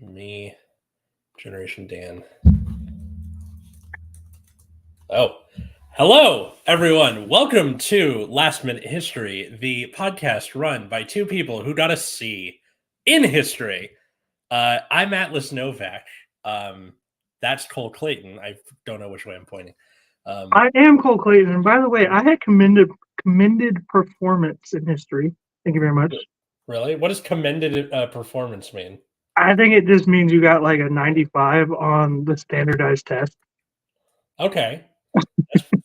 Me, Generation Dan. Oh, hello, everyone. Welcome to Last Minute History, the podcast run by two people who got a C in history. I'm Atlas Novak. That's Cole Clayton. I don't know which way I'm pointing. I am Cole Clayton, and by the way, I had commended performance in history. Thank you very much. Really? What does commended performance mean? I think it just means you got like a 95 on the standardized test. Okay,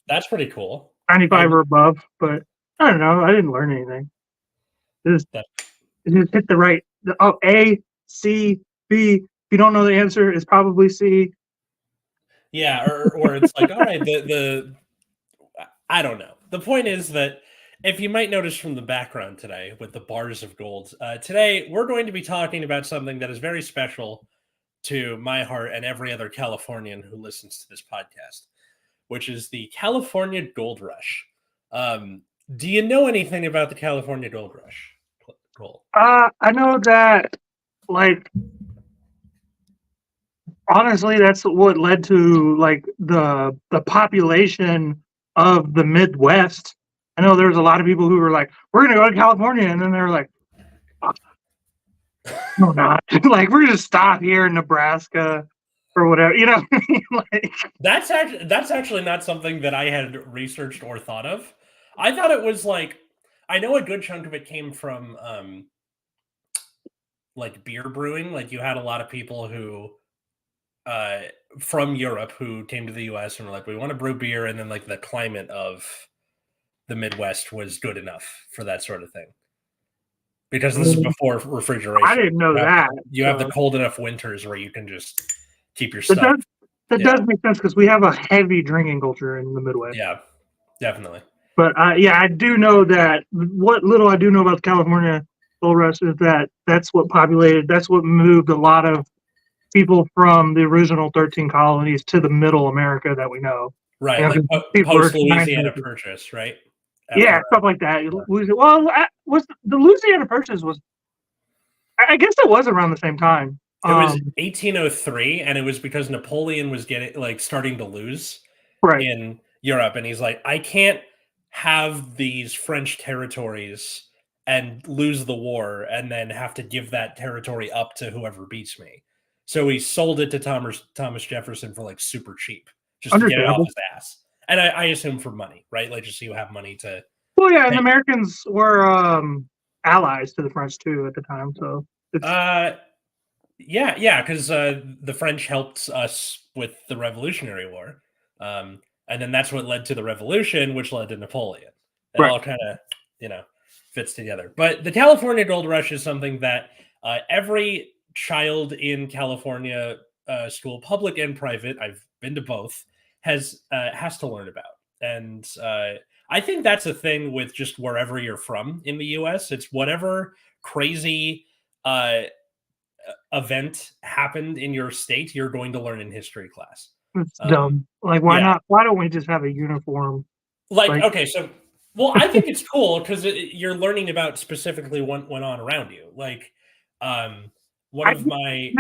that's pretty cool. 95 or above, but I don't know. I didn't learn anything. It just hit the right. A, C, B. If you don't know the answer, it's probably C. Yeah, or it's like, all right, I don't know. The point is that if you might notice from the background today with the bars of gold, today we're going to be talking about something that is very special to my heart and every other Californian who listens to this podcast, which is the California Gold Rush. Do you know anything about the California Gold Rush, Cole? I know that, like, honestly, that's what led to like the population of the Midwest. I know there's a lot of people who were like, "We're gonna go to California," and then they were like, oh, "No, not like we're gonna stop here in Nebraska or whatever." You know, like that's actually not something that I had researched or thought of. I thought it was like, I know a good chunk of it came from like beer brewing. Like you had a lot of people who from Europe who came to the US and were like, we want to brew beer, and then like the climate of the Midwest was good enough for that sort of thing. Because this is before refrigeration. I didn't know that. You have the cold enough winters where you can just keep your stuff. That does make sense because we have a heavy drinking culture in the Midwest. Yeah, definitely. But I do know that what little I do know about the California Gold Rush is that that's what moved a lot of people from the original 13 colonies to the middle America that we know. Right, like post Louisiana Purchase, right? Yeah, stuff like that. Well, was the Louisiana Purchase was, I guess it was around the same time. It was 1803, and it was because Napoleon was starting to lose in Europe, and he's like, I can't have these French territories and lose the war and then have to give that territory up to whoever beats me. So he sold it to Thomas Jefferson for like super cheap, just to get it off his ass. And I assume for money, right? Like just so you have money to. Well, yeah, and the Americans were allies to the French too at the time. So yeah, because the French helped us with the Revolutionary War, and then that's what led to the Revolution, which led to Napoleon. It all kind of fits together. But the California Gold Rush is something that every child in California school, public and private, I've been to both, has to learn about. And I think that's a thing with just wherever you're from in the US. It's whatever crazy event happened in your state, you're going to learn in history class. It's dumb. Like, why not? Why don't we just have a uniform? Okay, so well, I think it's cool because you're learning about specifically what went on around you. Like,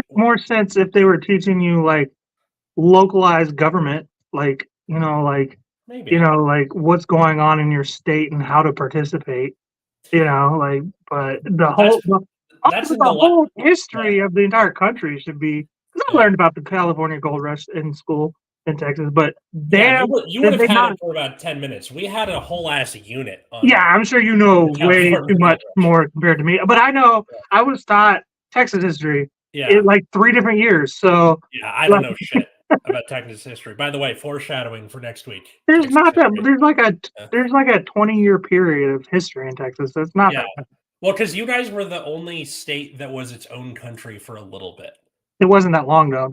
more sense if they were teaching you like localized government, like maybe like what's going on in your state and how to participate. But the whole history of the entire country should be. I learned about the California Gold Rush in school in Texas, but you would have had it for about 10 minutes. We had a whole ass unit. I'm sure you know way too much more compared to me, but I know I was taught Texas history in like 3 different years. So I don't know shit about Texas history. By the way, foreshadowing for next week. There's not that. There's like a 20-year period of history in Texas. That's not that. Well, because you guys were the only state that was its own country for a little bit. It wasn't that long though.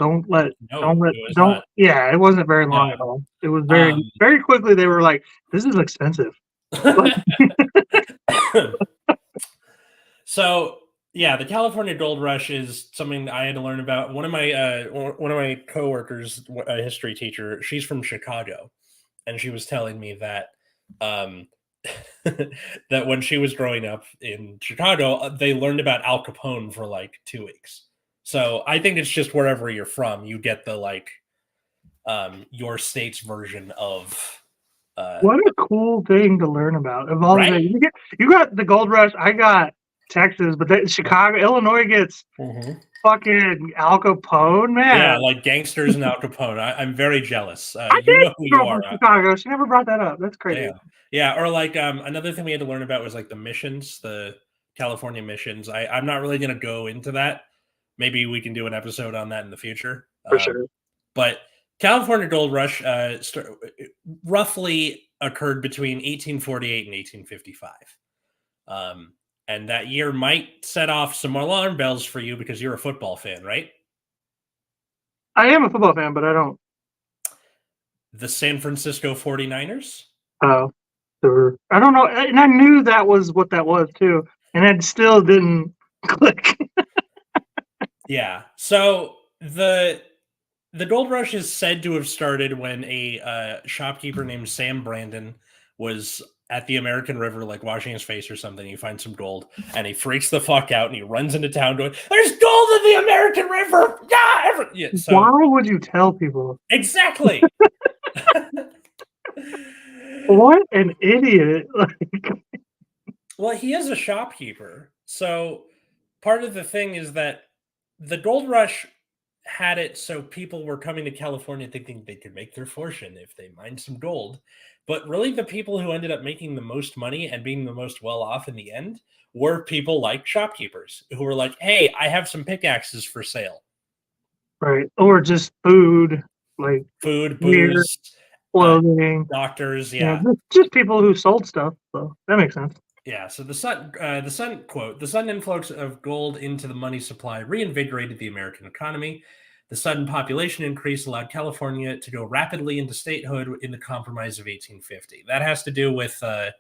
Yeah, it wasn't very long at all. It was very quickly. They were like, "This is expensive." So yeah, the California Gold Rush is something I had to learn about. One of my coworkers, a history teacher, she's from Chicago, and she was telling me that that when she was growing up in Chicago, they learned about Al Capone for like 2 weeks. So I think it's just wherever you're from, you get the like your state's version of what a cool thing to learn about. Of all right? the things. You got the gold rush, I got Texas, but Chicago, Illinois gets fucking Al Capone, man. Yeah, like gangsters and Al Capone. I'm very jealous. I You know did who grow you up in are. Chicago. She never brought that up. That's crazy. Damn. Yeah, or like another thing we had to learn about was like the missions, the California missions. I'm not really going to go into that. Maybe we can do an episode on that in the future. For sure. But California Gold Rush roughly occurred between 1848 and 1855. And that year might set off some alarm bells for you because you're a football fan, right? I am a football fan, but I don't. The San Francisco 49ers? Oh, I don't know. And I knew that was what that was too. And it still didn't click. Yeah. So the Gold Rush is said to have started when a shopkeeper named Sam Brandon was at the American River, like washing his face or something. He finds some gold and he freaks the fuck out and he runs into town going, "There's gold in the American River!" Yeah, so, why would you tell people? Exactly. What an idiot. Well, he is a shopkeeper. So part of the thing is that the Gold Rush had it so people were coming to California thinking they could make their fortune if they mined some gold. But really, the people who ended up making the most money and being the most well off in the end were people like shopkeepers who were like, "Hey, I have some pickaxes for sale." Right. Or just food, like food, booze, clothing, doctors. Yeah. Just people who sold stuff. So that makes sense. Yeah, so the Sun quote, "The sudden influx of gold into the money supply reinvigorated the American economy. The sudden population increase allowed California to go rapidly into statehood in the Compromise of 1850." That has to do with the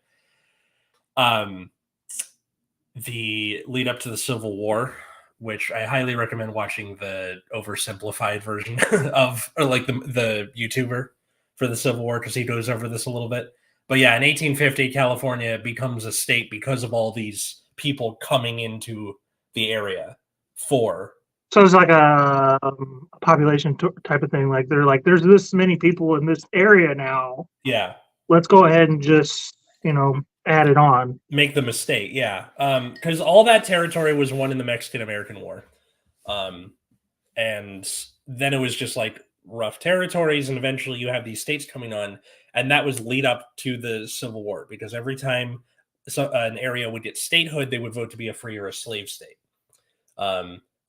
lead up to the Civil War, which I highly recommend watching the oversimplified version of, or like the YouTuber for the Civil War, because he goes over this a little bit. But yeah, in 1850, California becomes a state because of all these people coming into the area for. So it's like a population type of thing. Like they're like, there's this many people in this area now. Yeah. Let's go ahead and just, add it on. Make them a state, yeah. Because all that territory was won in the Mexican-American War. And then it was just like rough territories, and eventually you have these states coming on. And that was lead up to the Civil War, because every time an area would get statehood, they would vote to be a free or a slave state.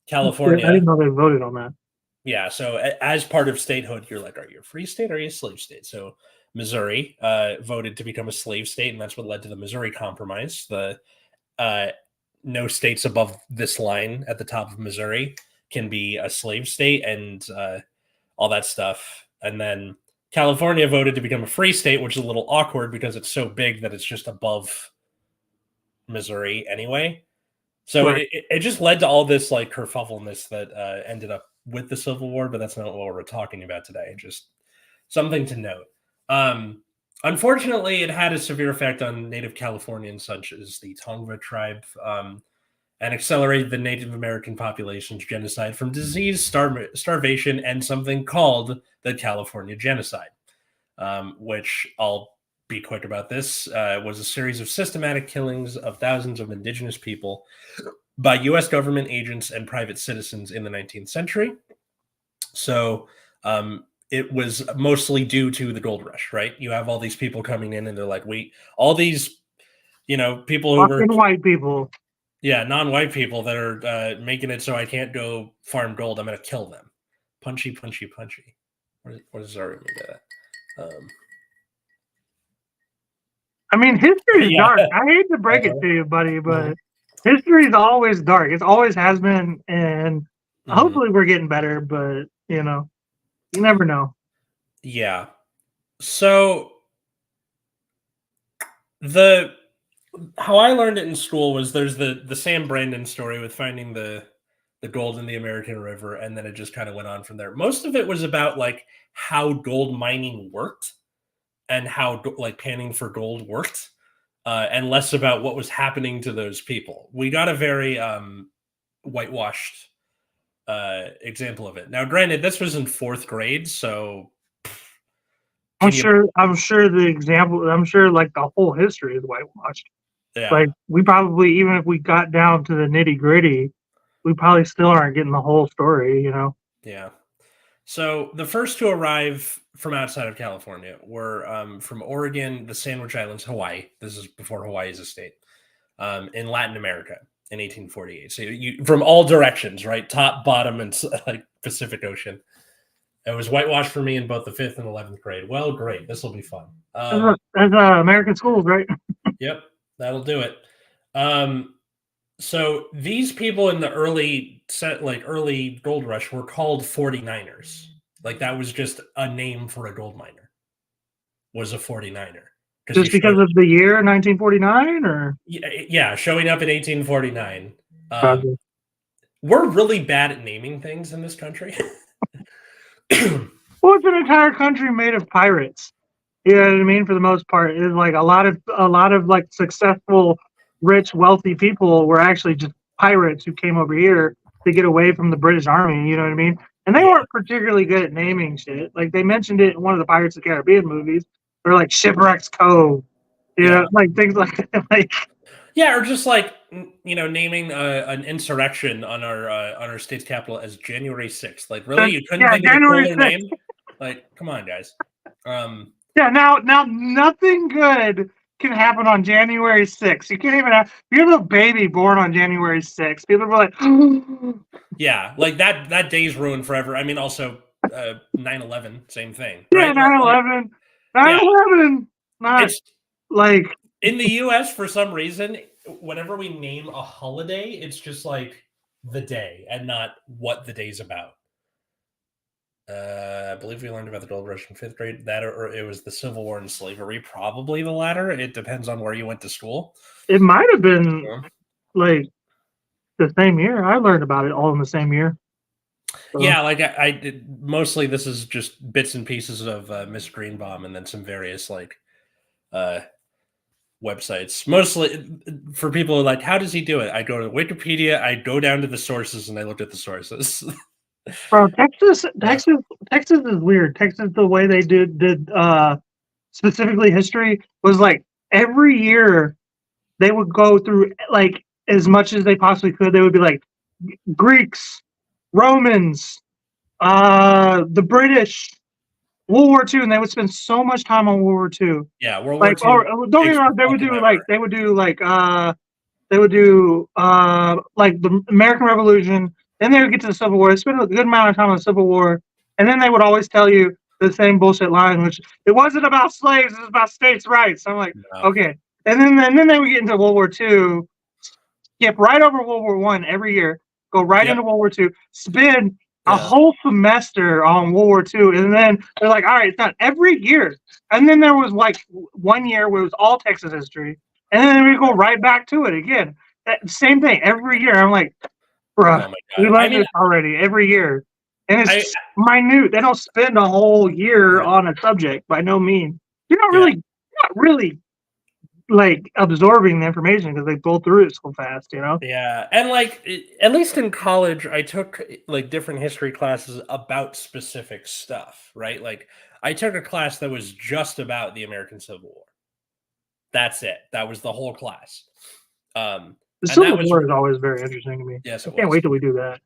California, I didn't know they voted on that. Yeah, so as part of statehood, you're like, are you a free state or are you a slave state? So Missouri voted to become a slave state, and that's what led to the Missouri Compromise. The no states above this line at the top of Missouri can be a slave state, and all that stuff. And then California voted to become a free state, which is a little awkward because it's so big that it's just above Missouri anyway. So right. it just led to all this like kerfuffleness that ended up with the Civil War, but that's not what we're talking about today. Just something to note. Unfortunately, it had a severe effect on Native Californians such as the Tongva tribe, and accelerated the Native American population's genocide from disease, starvation, and something called the California Genocide, which I'll be quick about this, was a series of systematic killings of thousands of indigenous people by U.S. government agents and private citizens in the 19th century. So it was mostly due to the gold rush, right? You have all these people coming in and they're like, all these, people who were white people. Yeah, non-white people that are making it so I can't go farm gold. I'm going to kill them. Punchy, punchy, punchy. What does Zara mean by that? I mean, history is dark. I hate to break it to you, buddy, but history is always dark. It always has been, and hopefully we're getting better, but, you never know. Yeah. So how I learned it in school was there's the Sam Brandon story with finding the gold in the American River, and then it just kind of went on from there. Most of it was about like how gold mining worked and how like panning for gold worked, and less about what was happening to those people. We got a very whitewashed example of it. Now, granted, this was in 4th grade, so I'm sure the example. I'm sure like the whole history is whitewashed. Yeah. Like we probably, even if we got down to the nitty gritty, we probably still aren't getting the whole story. Yeah. So the first to arrive from outside of California were from Oregon, the Sandwich Islands, Hawaii. This is before Hawaii is a state. In Latin America in 1848. So you from all directions, right? Top, bottom, and like Pacific Ocean. It was whitewashed for me in both the 5th and 11th grade. Well, great. This will be fun. That's American schools, right? Yep, that'll do it. So these people in the early gold rush were called 49ers. Like that was just a name for a gold miner. Was a 49er. Just because of the year 1949, or yeah, showing up in 1849. We're really bad at naming things in this country. Well, it's an entire country made of pirates. You know what I mean? For the most part, it's like a lot of like successful, rich, wealthy people were actually just pirates who came over here to get away from the British Army. You know what I mean? And they weren't particularly good at naming shit. Like they mentioned it in one of the Pirates of the Caribbean movies, or like Shipwreck's Cove. You know, like things like that. Like, yeah, or just like naming an insurrection on our state's capital as January 6th. Like, really, you couldn't think of a cooler name? Like, come on, guys. Yeah, now nothing good can happen on January 6th. You can't even have. If you have a baby born on January 6th, people are like, yeah, like that day's ruined forever. I mean, also 9/11, same thing. Yeah, right? 9/11. Not like in the U.S. for some reason, whenever we name a holiday, it's just like the day and not what the day's about. I believe we learned about the gold rush in 5th grade. That or it was the Civil War and slavery. Probably the latter. It depends on where you went to school. It might have been like the same year. I learned about it all in the same year. So. Yeah, like I did. Mostly, this is just bits and pieces of Miss Greenbaum, and then some various like websites. Mostly for people who are like, how does he do it? I go to Wikipedia, I go down to the sources, and I looked at the sources. Bro, Texas is weird. Texas, the way they did specifically history was like every year they would go through like as much as they possibly could. They would be like Greeks, Romans, the British, World War II, and they would spend so much time on World War II. Yeah, World War II. Don't get me wrong, they would do like the American Revolution. Then they would get to the Civil War. They spent a good amount of time on the Civil War, and then they would always tell you the same bullshit line, which it wasn't about slaves; it was about states' rights. I'm like, okay. And then they would get into World War II, skip right over World War I every year, go right into World War II, spend a whole semester on World War II, and then they're like, all right, it's done every year. And then there was like 1 year where it was all Texas history, and then we go right back to it again. Same thing every year. I'm like, bruh, we learned this already every year. And it's minute. They don't spend a whole year on a subject by no means. You're not really like absorbing the information because they go through it so fast, you know? Yeah. And like, at least in college, I took like different history classes about specific stuff, right? Like, I took a class that was just about the American Civil War. That's it. That was the whole class. The Civil War is always very interesting to me. Yes, I can't wait till we do that.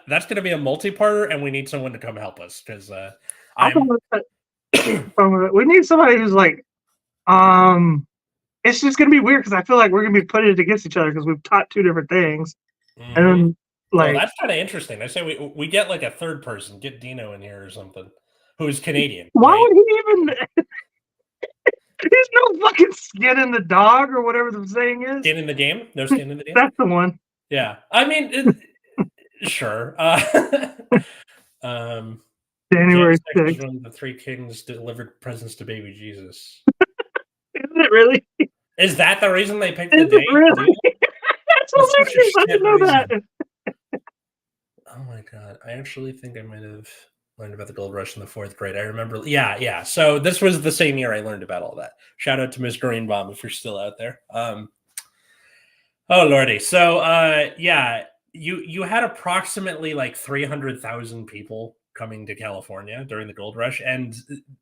That's gonna be a multi-parter, and we need someone to come help us because we need somebody who's like, it's just gonna be weird because I feel like we're gonna be putting it against each other because we've taught two different things, and then like that's kind of interesting. I say we get like a third person, get Dino in here or something, who's Canadian. Why would he even? There's no fucking skin in the dog or whatever the saying is. Skin in the game? No skin in the game? That's the one. Yeah. I mean, sure. January 6th. When the three kings delivered presents to baby Jesus. Isn't it really? Is that the reason they picked the day? Really? That's hilarious. I didn't know that. Oh my god. I actually think I might have learned about the gold rush in the 4th grade. I remember. Yeah. So this was the same year I learned about all that. Shout out to Miss Greenbaum if you're still out there. Oh lordy. So yeah, you had approximately like 300,000 people coming to California during the gold rush, and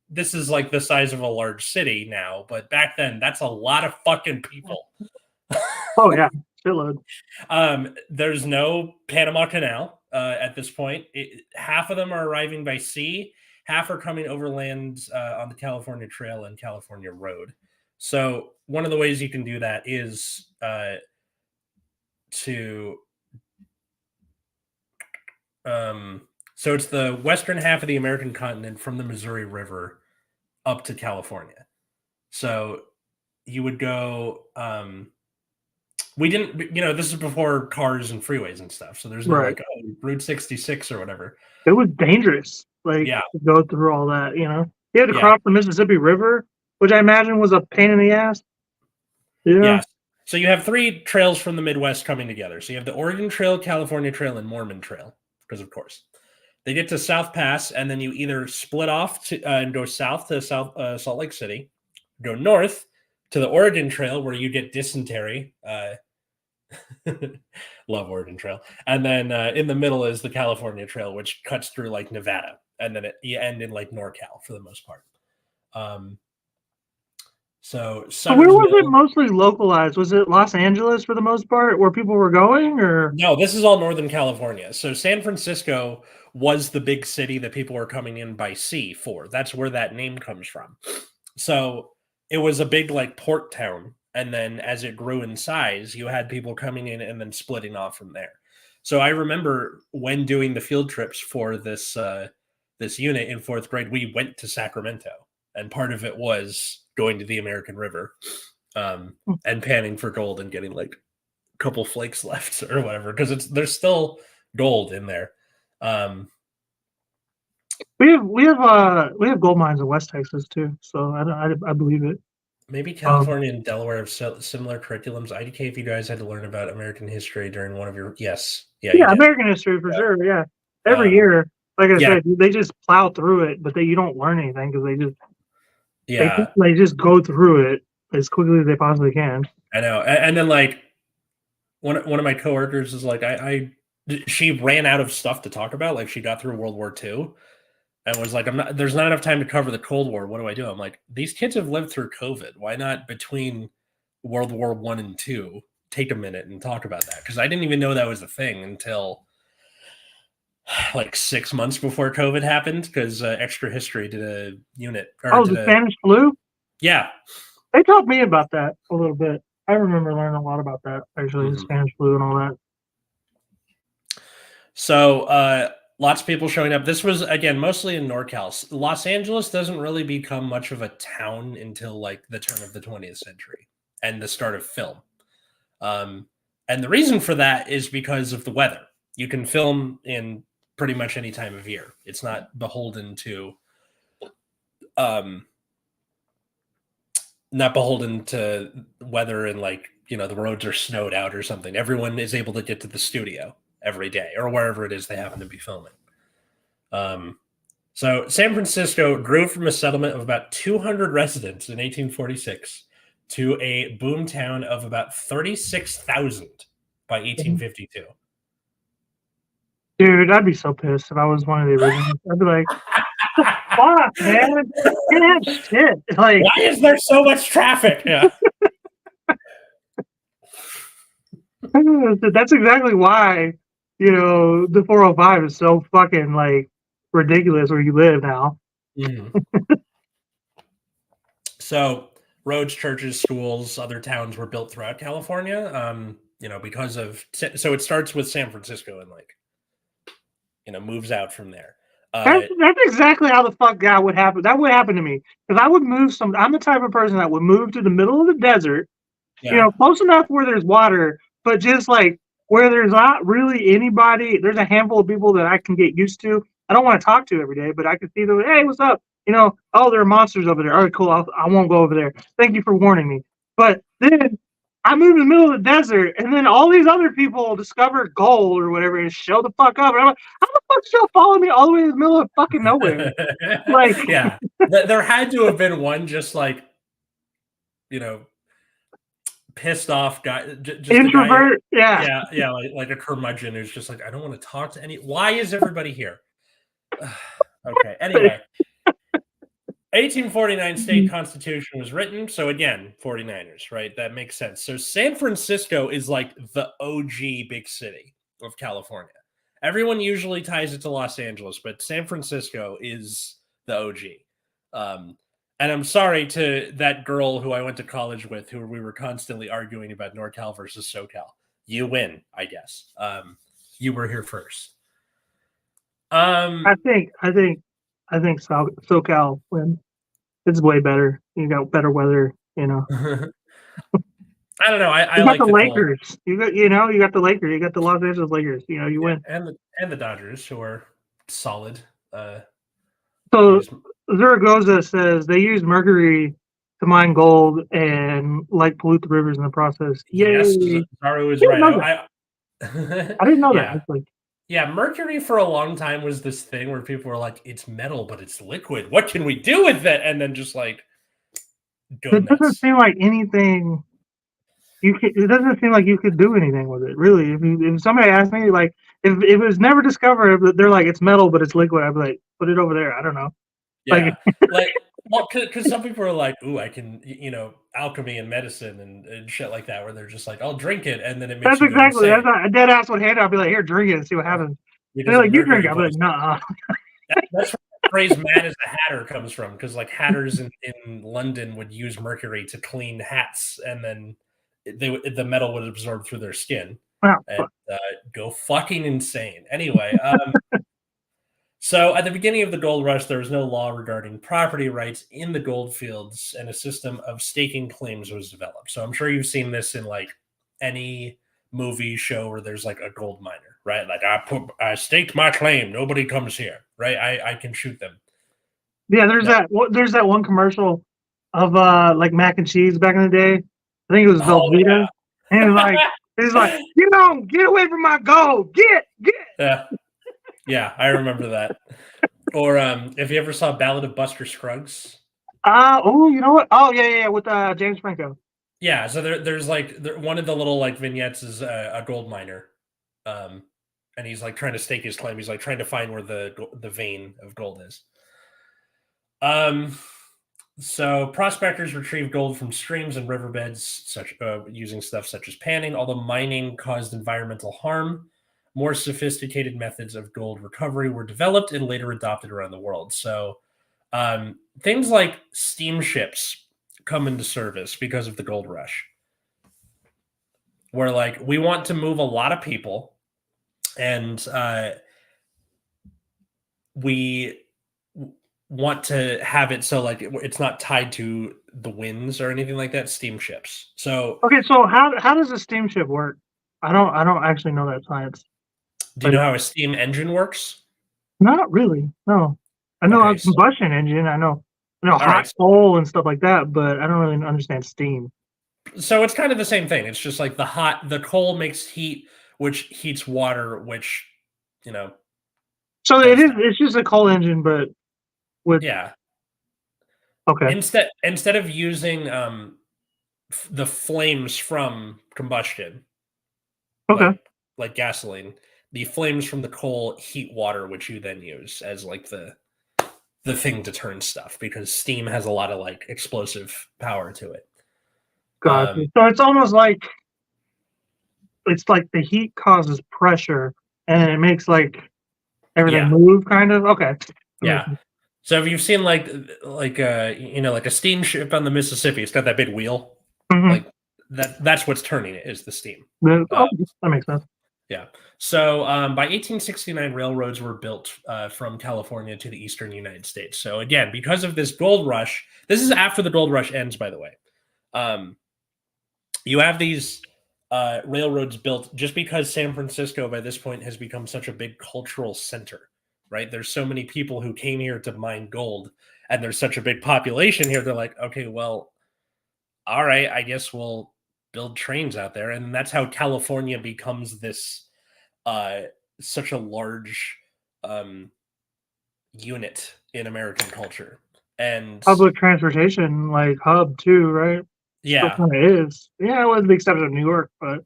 this is like the size of a large city now, but back then that's a lot of fucking people. Oh yeah, shitload. There's no Panama Canal at this point. Half of them are arriving by sea, half are coming overland on the California Trail and California Road. So one of the ways you can do that is to so it's the western half of the American continent from the Missouri River up to California. So you would go we didn't, this is before cars and freeways and stuff. So there's no Right. like Route 66 or whatever. It was dangerous, like Yeah. to go through all that. You had to Yeah. cross the Mississippi River, which I imagine was a pain in the ass. Yeah. So you have three trails from the Midwest coming together. So you have the Oregon Trail, California Trail, and Mormon Trail, because of course they get to South Pass, and then you either split off and go south to Salt Lake City, go north to the Oregon Trail where you get dysentery. Love Oregon Trail, and then in the middle is the California Trail, which cuts through like Nevada, and then you end in like NorCal for the most part. So where was it mostly localized? Was it Los Angeles for the most part, where people were going, or no? This is all Northern California. So San Francisco was the big city that people were coming in by sea for. That's where that name comes from. So it was a big like port town, and then as it grew in size, you had people coming in and then splitting off from there. So I remember when doing the field trips for this this unit in fourth grade, we went to Sacramento, and part of it was going to the American River and panning for gold and getting like a couple flakes left or whatever, because there's still gold in there. we have gold mines in West Texas too, so I believe it. Maybe California and Delaware have similar curriculums. IDK, if you guys had to learn about American history during one of your yeah, American history for sure. Yeah, every year, like I said, they just plow through it, but you don't learn anything because they just go through it as quickly as they possibly can. I know, and then like one of my coworkers is like, she ran out of stuff to talk about. Like she got through World War II and was like, there's not enough time to cover the Cold War. What do I do? I'm like, these kids have lived through COVID. Why not between World War I and II take a minute and talk about that? Because I didn't even know that was a thing until like 6 months before COVID happened, because Extra History did a unit. The Spanish flu? Yeah. They taught me about that a little bit. I remember learning a lot about that, actually, the Spanish flu and all that. So lots of people showing up. This was, again, mostly in NorCal. Los Angeles doesn't really become much of a town until like the turn of the 20th century and the start of film. And the reason for that is because of the weather. You can film in pretty much any time of year. It's not beholden to weather and like, the roads are snowed out or something. Everyone is able to get to the studio every day or wherever it is they happen to be filming. So San Francisco grew from a settlement of about 200 residents in 1846 to a boom town of about 36,000 by 1852. Dude, I'd be so pissed if I was one of the originals. I'd be like, fuck, man. Can't have shit. Like, why is there so much traffic? Yeah. That's exactly why, the 405 is so fucking like ridiculous where you live now. Mm-hmm. So roads, churches, schools, other towns were built throughout California. Because of, so it starts with San Francisco and like, moves out from there. That's exactly how the fuck that would happen. That would happen to me because I would move I'm the type of person that would move to the middle of the desert, close enough where there's water, but just like where there's not really anybody. There's a handful of people that I can get used to. I don't want to talk to every day, but I can see them. Hey, what's up? Oh, there are monsters over there. All right, cool. I won't go over there. Thank you for warning me. But then I moved in the middle of the desert, and then all these other people discover gold or whatever and show the fuck up. And I'm like, how the fuck y'all follow me all the way in the middle of fucking nowhere? Like, yeah, there had to have been one just like, pissed off guy, just introvert. A guy, yeah, like a curmudgeon who's just like, I don't want to talk to any. Why is everybody here? Okay. Anyway, 1849 state constitution was written. So again, 49ers, right? That makes sense. So San Francisco is like the OG big city of California. Everyone usually ties it to Los Angeles, but San Francisco is the OG. And I'm sorry to that girl who I went to college with, who we were constantly arguing about NorCal versus SoCal. You win, I guess. You were here first. I think SoCal wins. It's way better. You got better weather, you know. I don't know. I you like got the Lakers. You got the Lakers. You got the Los Angeles Lakers. You know, you win. And the Dodgers, who are solid. So Zaragoza says they use mercury to mine gold and like pollute the rivers in the process. Yay! Yes, Zaru is right. I didn't know that. Actually. Yeah, mercury for a long time was this thing where people were like, "It's metal, but it's liquid. What can we do with it?" And then just like, it doesn't seem like anything. It doesn't seem like you could do anything with it, really. If somebody asked me, like, if it was never discovered, they're like, it's metal, but it's liquid, I'd be like, put it over there. I don't know. Yeah, well, because some people are like, ooh, I can, alchemy and medicine and shit like that, where they're just like, I'll drink it, and then it makes. That's exactly. That's a dead ass would hand. I'll be like, here, drink it and see what happens. They're like, you drink it. I'll be like, nah. That's where the phrase "mad as a hatter" comes from, because like hatters in London would use mercury to clean hats, and then the metal would absorb through their skin and go fucking insane. Anyway, so at the beginning of the gold rush, there was no law regarding property rights in the gold fields, and a system of staking claims was developed. So I'm sure you've seen this in like any movie show where there's like a gold miner, right? Like I staked my claim, nobody comes here, right? I can shoot them. Yeah, there's that one commercial of like mac and cheese back in the day. I think it was Velveeta, and he's like, get away from my gold, get. Yeah, I remember that. Or if you ever saw Ballad of Buster Scruggs. You know what? Oh yeah, with James Franco. Yeah, so there's like one of the little like vignettes is a gold miner, and he's like trying to stake his claim. He's like trying to find where the vein of gold is. So prospectors retrieve gold from streams and riverbeds, using stuff such as panning. Although mining caused environmental harm, more sophisticated methods of gold recovery were developed and later adopted around the world. So things like steamships come into service because of the gold rush, where like we want to move a lot of people, and we want to have it so like it's not tied to the winds or anything like that. Steamships. So okay, so how does a steamship work? I don't actually know that science. Do you know how a steam engine works? Not really. No, I know a combustion engine. I know hot coal and stuff like that, but I don't really understand steam. So it's kind of the same thing. It's just like the coal makes heat, which heats water, which So it's just a coal engine, but with Okay. Instead of using the flames from combustion, like gasoline, the flames from the coal heat water, which you then use as like the thing to turn stuff, because steam has a lot of like explosive power to it. Gotcha. So it's almost like the heat causes pressure and it makes like everything move, kind of. Okay. Yeah. So if you've seen like a steamship on the Mississippi, it's got that big wheel. Mm-hmm. Like that's what's turning it, is the steam. That makes sense. Yeah. So by 1869, railroads were built from California to the eastern United States. So again, because of this gold rush, this is after the gold rush ends, by the way. You have these railroads built just because San Francisco by this point has become such a big cultural center, right? There's so many people who came here to mine gold, and there's such a big population here. They're like, okay, well, all right, I guess we'll build trains out there. And that's how California becomes this such a large unit in American culture. And public transportation like hub too, right? Still Yeah. kind of is. Yeah, with the exception of New York, but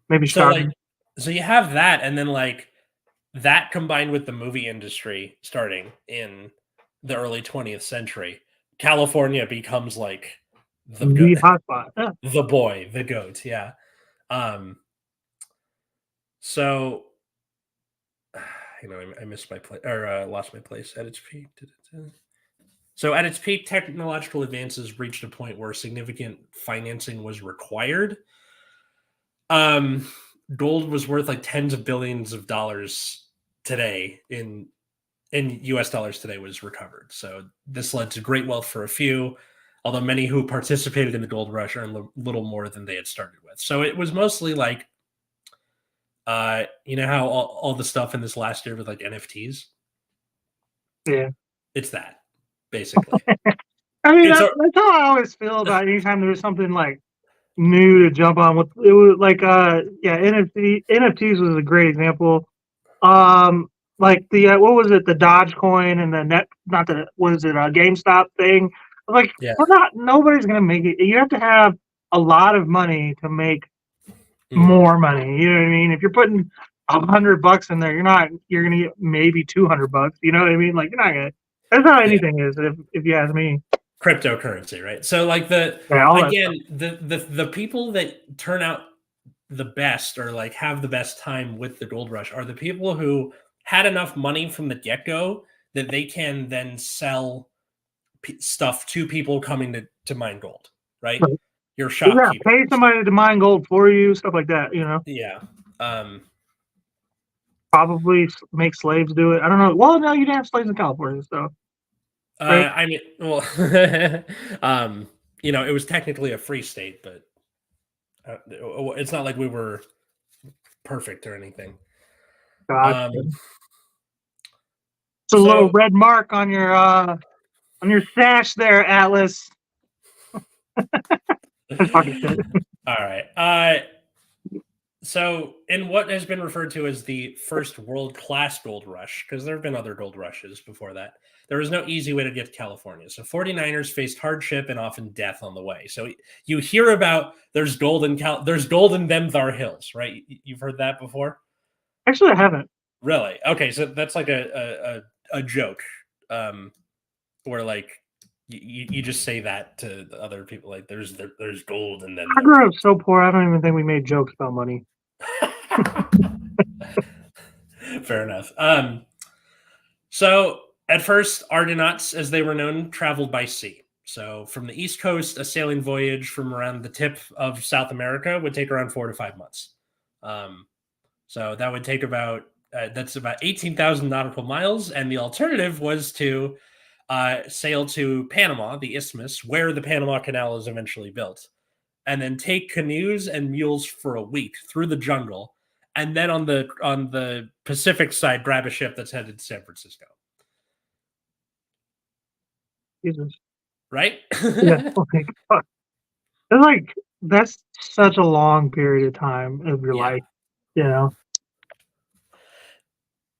maybe So Chicago. like, so you have that, and then like that combined with the movie industry starting in the early 20th century, California becomes like The hotspot. Yeah. the boy, the goat. Yeah. Um. So, I missed my place or lost my place at its peak. So at its peak, technological advances reached a point where significant financing was required. Um, Gold was worth like tens of billions of dollars today in US dollars today was recovered. So this led to great wealth for a few, although many who participated in the gold rush earned little more than they had started with. So it was mostly like, you know how all the stuff in this last year with like NFTs? Yeah. It's that, basically. I mean, It's a that's how I always feel about anytime there's something like new to jump on with. It was like, yeah, NFTs was a great example. Um, like the what was it, the Dogecoin and the net, not the what is it, GameStop thing. Like, yeah. nobody's gonna make it. You have to have a lot of money to make Mhm. more money. You know what I mean? If you're putting $100 in there, you're gonna get maybe $200. You know what I mean? Like, you're not gonna. That's how Yeah. anything is, if you ask me. Cryptocurrency, right? So like Yeah, all that again, stuff. the people that turn out the best or like have the best time with the gold rush are the people who had enough money from the get-go that they can then sell stuff to people coming to mine gold, right? Right. Your Yeah, shopkeepers. pay somebody to mine gold for you, stuff like that. Yeah. Um, Probably make slaves do it. I don't know. Well, no, you didn't have slaves in California, so right. I mean, well, it was technically a free state, but it's not like we were perfect or anything. God, Um, it's a little so red mark on your sash there, Atlas. That's fucking shit. all right. So in what has been referred to as the first world-class gold rush, because there have been other gold rushes before that, there was no easy way to get to California. So 49ers faced hardship and often death on the way. So you hear about there's gold in them thar hills, right? You've heard that before? Actually, I haven't. Really? Okay, so that's like a joke, where like you just say that to the other people, like there's gold in them. I grew up so poor. I don't even think we made jokes about money. Fair enough. So at first, Argonauts, as they were known, traveled by sea. So from the East Coast, a sailing voyage from around the tip of South America would take around 4 to 5 months. So that would take that's about 18,000 nautical miles, and the alternative was to sail to Panama, the Isthmus, where the Panama Canal is eventually built, and then take canoes and mules for a week through the jungle, and then on the Pacific side, grab a ship that's headed to San Francisco. Jesus. Right? Yeah. Okay. Fuck. That's such a long period of time of your Yeah. life. You know.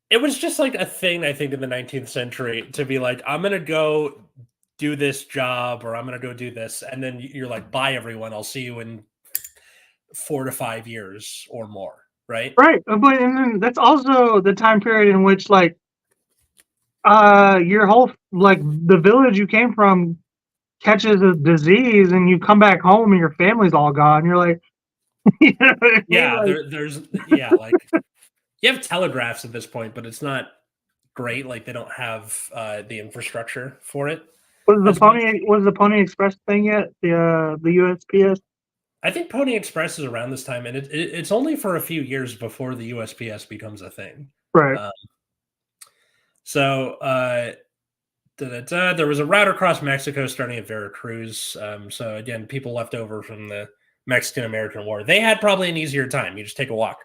It was just like a thing, I think, in the 19th century to be like, I'm going to go do this job or I'm going to go do this. And then you're like, bye, everyone. I'll see you in 4 to 5 years or more. Right. Right. But and then that's also the time period in which your whole the village you came from catches a disease and you come back home and your family's all gone. You're like, you know what I mean? Yeah. Like you have telegraphs at this point, but it's not great. Like they don't have the infrastructure for it. Was the Pony Express thing yet? The USPS? I think Pony Express is around this time, and it's only for a few years before the USPS becomes a thing. Right. So there was a route across Mexico starting at Veracruz. So again, people left over from the Mexican-American War, they had probably an easier time. You just take a walk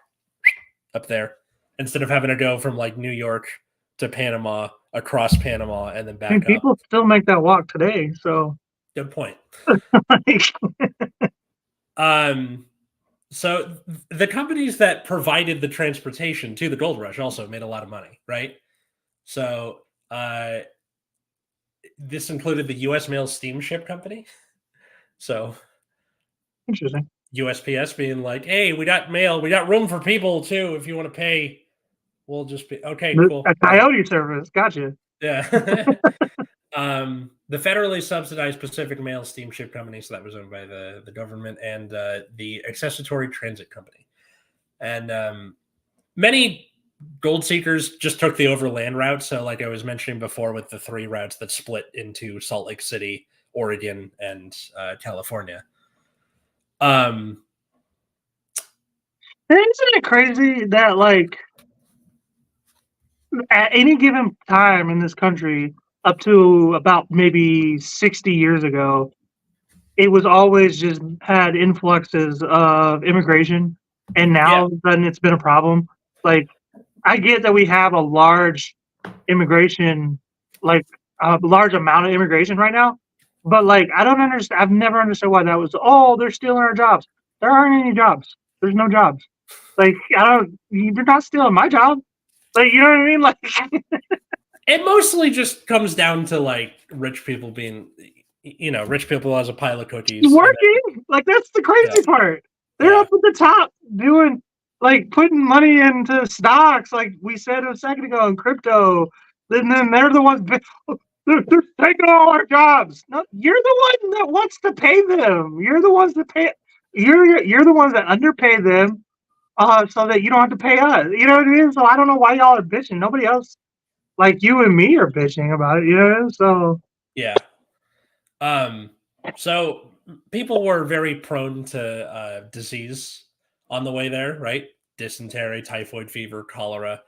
up there instead of having to go from like New York to Panama, across Panama, and then back up. People still make that walk today. So good point. like, So the companies that provided the transportation to the gold rush also made a lot of money, right? So this included the U.S. Mail Steamship Company. So Interesting. USPS being like, "Hey, we got mail. We got room for people too. If you want to pay, we'll just be okay. Cool." A coyote service. Gotcha. Yeah. The federally subsidized Pacific Mail Steamship Company, so that was owned by the government, and the Accessory Transit Company. And many gold seekers just took the overland route. So, like I was mentioning before, with the 3 routes that split into Salt Lake City, Oregon, and California. Isn't it crazy that, like, at any given time in this country, up to about maybe 60 years ago, it was always just had influxes of immigration, and now all of a sudden it's been a problem. Like, I get that we have a large immigration, like a large amount of immigration right now, but like I don't understand. I've never understood why that was. Oh, they're stealing our jobs. There aren't any jobs. There's no jobs. Like I don't. You're not stealing my job. Like you know what I mean? Like it mostly just comes down to like rich people being, rich people as a pile of cookies. Working. Like that's the crazy part. They're up at the top doing like putting money into stocks, like we said a second ago, in crypto. And then they're the ones they're taking all our jobs. No, you're the one that wants to pay them. You're the ones that pay. You're the ones that underpay them, so that you don't have to pay us. You know what I mean? So I don't know why y'all are bitching. Nobody else, like you and me, are bitching about it. You know? So yeah. So people were very prone to disease on the way there, right? Dysentery, typhoid fever, cholera.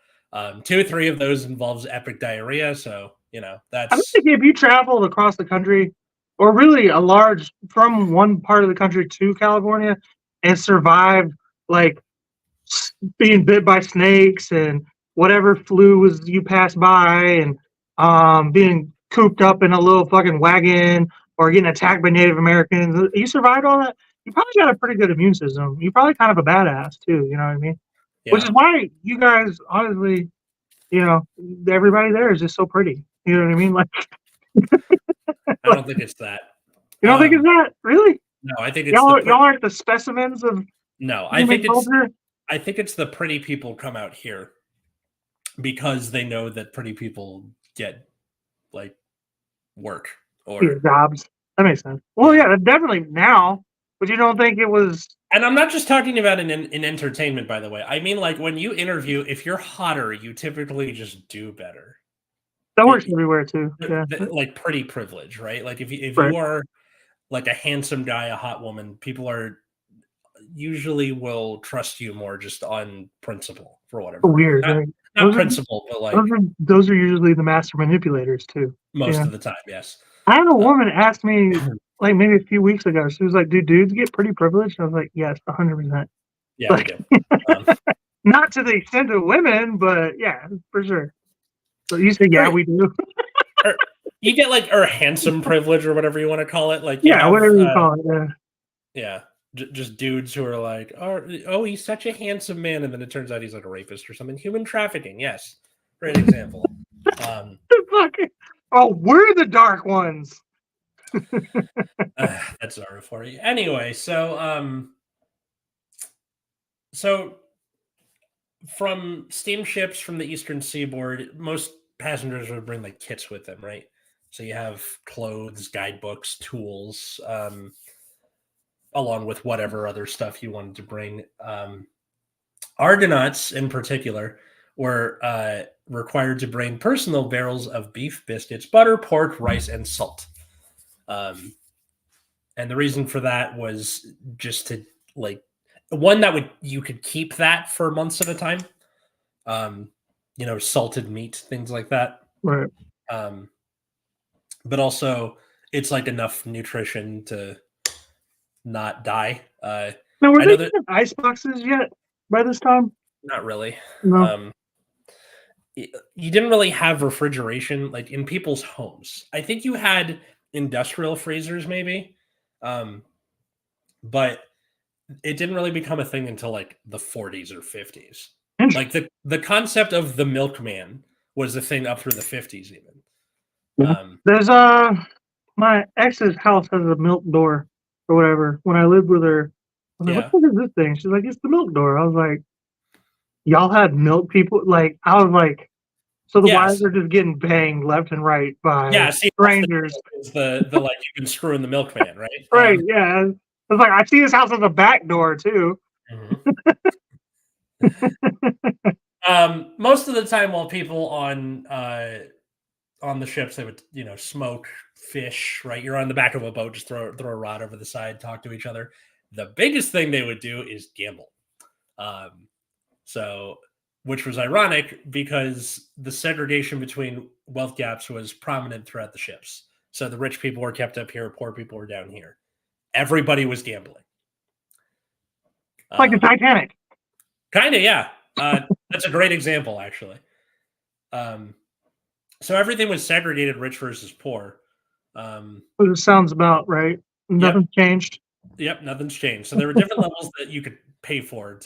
2 or 3 of those involves epic diarrhea. So, that's. I think if you traveled across the country, or really from one part of the country to California, and survived like being bit by snakes and whatever flu was you passed by, and being cooped up in a little fucking wagon, or getting attacked by Native Americans, you survived all that. You probably got a pretty good immune system. You're probably kind of a badass too. You know what I mean? Yeah. Which is why you guys, honestly, everybody there is just so pretty. You know what I mean? Like, I don't think it's that. You don't think it's that? Really? No, I think it's y'all aren't the specimens of. No, I think it's the pretty people come out here because they know that pretty people get like work or jobs. That makes sense. Well, yeah, definitely now. But you don't think it was? And I'm not just talking about in entertainment, by the way. I mean, like when you interview, if you're hotter, you typically just do better. That works everywhere too. Yeah, like pretty privilege, right? Like if you are like a handsome guy, a hot woman, people are usually will trust you more just on principle for whatever. Weird. Not principle, but like those are usually the master manipulators too. Most of the time, yes. I had a woman ask me like maybe a few weeks ago. She was like, "Do dudes get pretty privileged?" I was like, "Yes, 100%." Yeah, like, we do. Not to the extent of women, but yeah, for sure. So you say, "Yeah, we do." You get like handsome privilege or whatever you want to call it, like whatever you call it. Yeah. Just dudes who are like, oh, he's such a handsome man, and then it turns out he's like a rapist or something. Human trafficking, yes, great example. We're the dark ones. That's sorry for you. Anyway, so from steamships from the eastern seaboard, most passengers would bring like kits with them, right? So you have clothes, guidebooks, tools, along with whatever other stuff you wanted to bring. Argonauts, in particular, were required to bring personal barrels of beef, biscuits, butter, pork, rice, and salt. And the reason for that was just to like one that you could keep that for months at a time. Salted meat, things like that. Right. But also it's like enough nutrition to not die. Now, were they in ice boxes yet by this time? Not really. No. You didn't really have refrigeration like in people's homes. I think you had industrial freezers maybe, but it didn't really become a thing until like the 40s or 50s. Like the concept of the milkman was a thing up through the 50s even. There's my ex's house has a milk door or whatever. When I lived with her, I was like, what the fuck is this thing? She's like, it's the milk door. I was like, y'all had milk people? Like, I was like, so the wives are just getting banged left and right by strangers. It's the like you can screw in the milkman, right? Right, yeah. It's like I see his house as a back door too. Most of the time, while people on the ships, they would smoke, fish. Right, you're on the back of a boat, just throw a rod over the side, talk to each other. The biggest thing they would do is gamble. Which was ironic because the segregation between wealth gaps was prominent throughout the ships. So the rich people were kept up here, poor people were down here. Everybody was gambling. Like the Titanic. Kind of, yeah. That's a great example, actually. So everything was segregated, rich versus poor. It sounds about right. Nothing's changed. Yep, nothing's changed. So there were different levels that you could pay for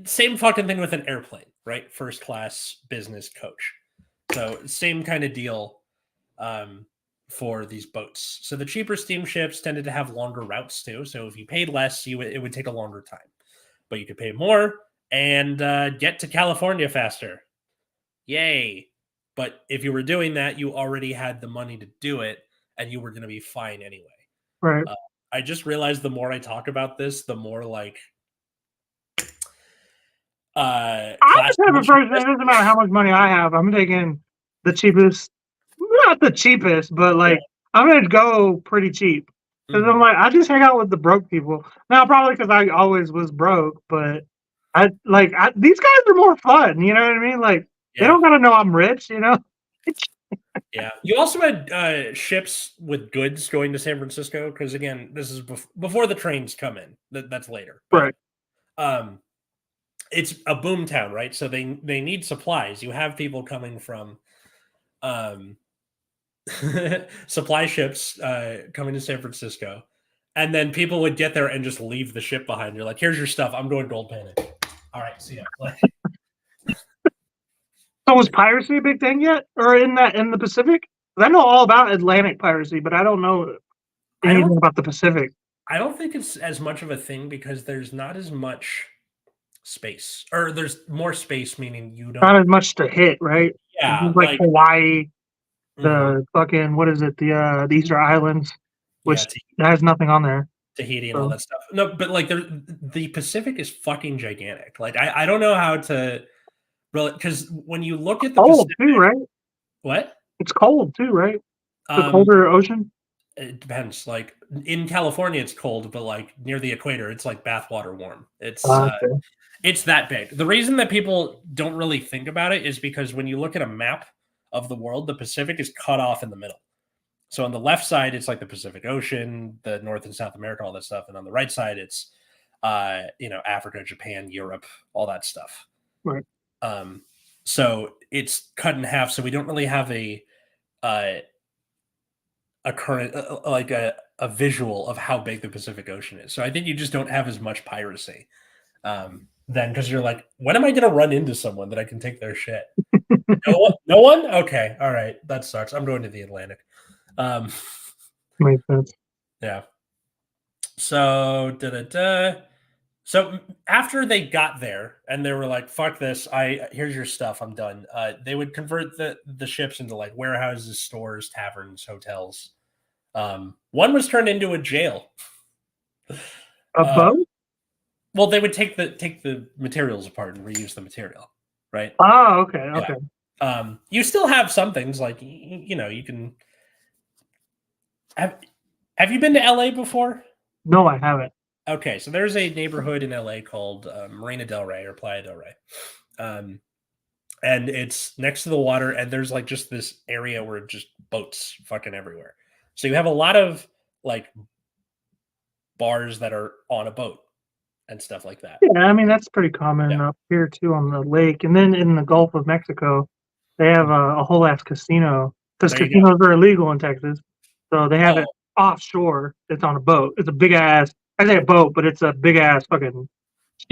same fucking thing with an airplane, right? First class, business, coach. So same kind of deal for these boats. So the cheaper steamships tended to have longer routes too. So if you paid less, it would take a longer time. But you could pay more and get to California faster. Yay. But if you were doing that, you already had the money to do it and you were going to be fine anyway. Right. I just realized the more I talk about this, the more like I just have a person. It doesn't matter how much money I have. I'm taking the cheapest, not the cheapest, but like I'm gonna go pretty cheap because I'm like I just hang out with the broke people now. Probably because I always was broke, but these guys are more fun. You know what I mean? Like they don't gotta know I'm rich. You know. Yeah. You also had ships with goods going to San Francisco because, again, this is before the trains come in. That's later. Right. It's a boom town, right? So they need supplies. You have people coming from supply ships coming to San Francisco. And then people would get there and just leave the ship behind. You're like, here's your stuff. I'm going gold panning. All right, see ya. So was piracy a big thing yet, or in the Pacific? I know all about Atlantic piracy, but I don't know anything about the Pacific. I don't think it's as much of a thing because there's not as much space, or there's more space, meaning you don't not as much to hit, right? Yeah, like Hawaii, the fucking what is it? The Easter Islands, which has nothing on there. Tahiti and all that stuff. No, but like the Pacific is fucking gigantic. Like I don't know how to. Because when you look at the cold Pacific, too, right? What? It's cold too, right? The colder ocean. It depends. Like in California, it's cold, but like near the equator, it's like bathwater warm. It's that big. The reason that people don't really think about it is because when you look at a map of the world, the Pacific is cut off in the middle. So on the left side, it's like the Pacific Ocean, the North and South America, all that stuff, and on the right side, it's Africa, Japan, Europe, all that stuff. Right. So it's cut in half. So we don't really have a current like a visual of how big the Pacific Ocean is. So I think you just don't have as much piracy then, because you're like, when am I going to run into someone that I can take their shit? No one. Okay, all right, that sucks. I'm going to the Atlantic. Makes sense. Yeah. So So after they got there and they were like, fuck this, here's your stuff, I'm done. They would convert the ships into like warehouses, stores, taverns, hotels. One was turned into a jail. A boat? Well, they would take the materials apart and reuse the material, right? Oh, okay, okay. You still have some things like you can have you been to LA before? No, I haven't. Okay, so there's a neighborhood in LA called Marina del Rey or Playa del Rey. And it's next to the water, and there's like just this area where just boats fucking everywhere. So you have a lot of like bars that are on a boat and stuff like that. Yeah, I mean that's pretty common up here too on the lake. And then in the Gulf of Mexico, they have a whole ass casino because casinos are illegal in Texas. So they have it offshore. It's on a boat. It's a big ass. I say a boat, but it's a big ass fucking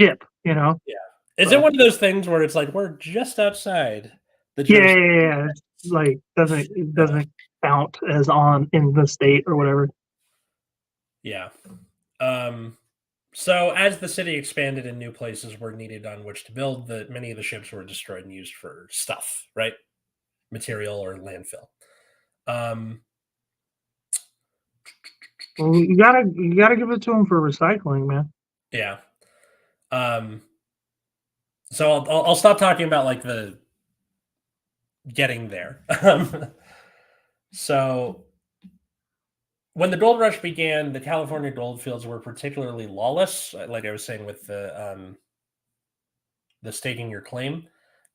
ship, you know? Yeah. Is it one of those things where it's like we're just outside the Yeah. It's like it doesn't count as on in the state or whatever. Yeah. So as the city expanded and new places were needed on which to build, many of the ships were destroyed and used for stuff, right? Material or landfill. Well, you gotta give it to them for recycling, man. Yeah. So I'll stop talking about like the getting there. So when the gold rush began, the California gold fields were particularly lawless, like I was saying with the staking your claim.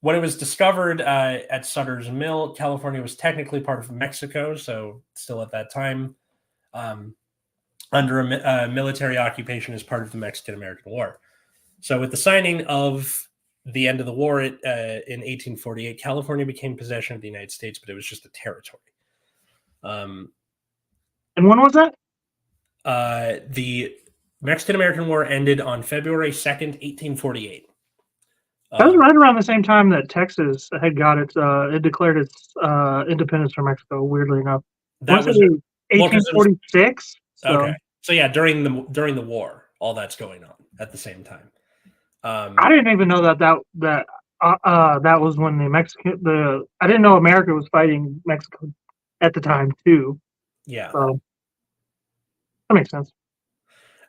When it was discovered at Sutter's Mill, California was technically part of Mexico, so still at that time under a military occupation as part of the Mexican-American War. So with the signing of the end of the war in 1848, California became possession of the United States, but it was just a territory. And when was that? The Mexican-American War ended on February 2nd, 1848. That was right around the same time that Texas had got it declared its independence from Mexico. Weirdly enough, that was 1846. Okay, so yeah, during the war, all that's going on at the same time. I didn't even know that was when I didn't know America was fighting Mexico at the time too. Yeah, so that makes sense.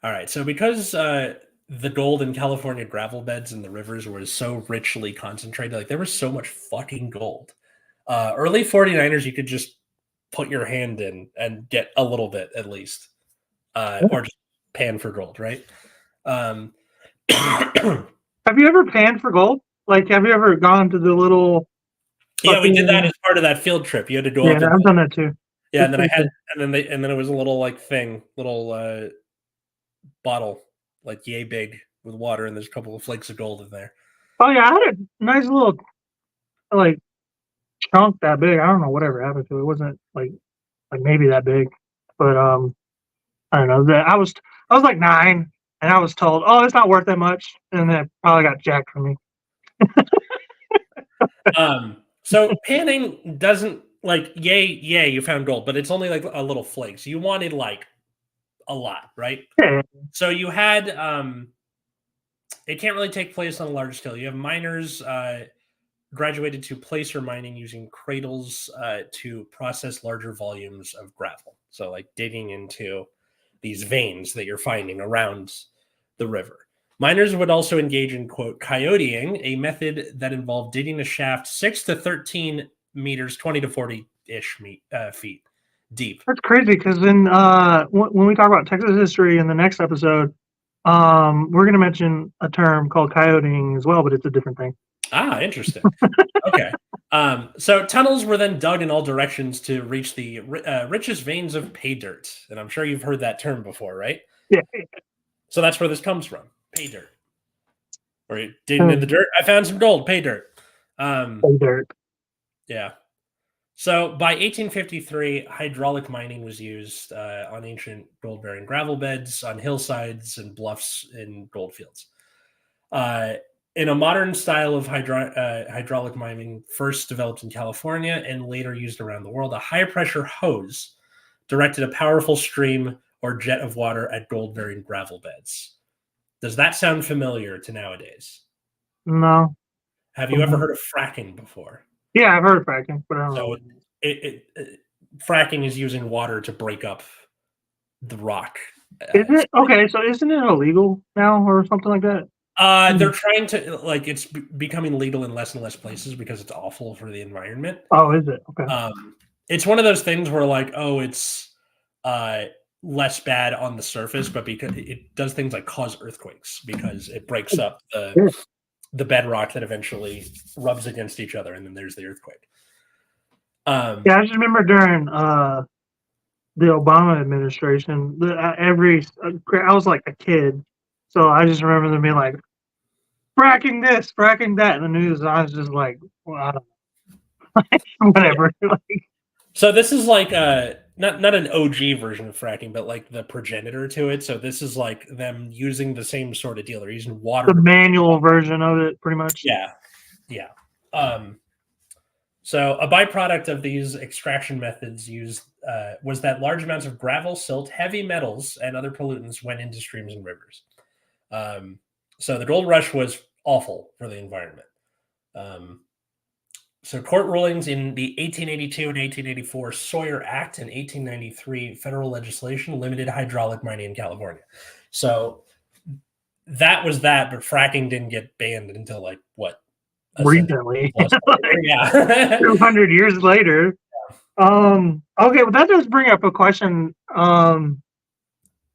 All right, so because the gold in California gravel beds and the rivers were so richly concentrated, like there was so much fucking gold. Early 49ers, you could just put your hand in and get a little bit at least, or just pan for gold, right? Have you ever panned for gold? Like, have you ever gone to the little? Yeah, we did that as part of that field trip. You had to go. Yeah, I've done that too. Yeah, and then it was a little like little bottle, like yay big with water, and there's a couple of flakes of gold in there. Oh yeah, I had a nice little like chunk that big. I don't know whatever happened to it. It wasn't like maybe that big, but I don't know. That I was like 9, and I was told, "Oh, it's not worth that much," and then it probably got jacked from me. So panning doesn't like yay, you found gold, but it's only like a little flakes. You wanted like a lot, right? Yeah. So you had it can't really take place on a large scale. You have miners graduated to placer mining using cradles to process larger volumes of gravel. So like digging into these veins that you're finding around the river. Miners would also engage in, quote, coyoteing, a method that involved digging a shaft 6 to 13 meters, 20 to 40-ish feet deep. That's crazy because when we talk about Texas history in the next episode, we're going to mention a term called coyoteing as well, but it's a different thing. Ah, interesting. Okay. So tunnels were then dug in all directions to reach the richest veins of pay dirt. And I'm sure you've heard that term before, right? Yeah. So that's where this comes from. Pay dirt. Or digging in the dirt. I found some gold. Pay dirt. Pay dirt. Yeah. So by 1853, hydraulic mining was used on ancient gold-bearing gravel beds, on hillsides and bluffs in gold fields. In a modern style of hydraulic mining, first developed in California and later used around the world, a high-pressure hose directed a powerful stream or jet of water at gold-bearing gravel beds. Does that sound familiar to nowadays? No. Have you ever heard of fracking before? Yeah, I've heard of fracking, but I don't know. Fracking is using water to break up the rock. Is it? Okay, so isn't it illegal now or something like that? They're trying to, like, it's becoming legal in less and less places because it's awful for the environment. Oh, is it? Okay. It's one of those things where, like, oh, it's less bad on the surface, but because it does things like cause earthquakes because it breaks up the bedrock that eventually rubs against each other, and then there's the earthquake. Yeah, I just remember during the Obama administration, I was like a kid, so I just remember them being like, fracking this, fracking that in the news. And I was just like, well, I don't know. Whatever. So this is like not an OG version of fracking, but like the progenitor to it. So this is like them using the same sort of deal. They're using water. The manual version of it, pretty much. Yeah. So a byproduct of these extraction methods used was that large amounts of gravel, silt, heavy metals, and other pollutants went into streams and rivers. So the gold rush was awful for the environment. So court rulings in the 1882 and 1884 Sawyer Act and 1893 federal legislation limited hydraulic mining in California. So that was that, but fracking didn't get banned until like what? Recently. Yeah. 200 years later. Okay, well that does bring up a question that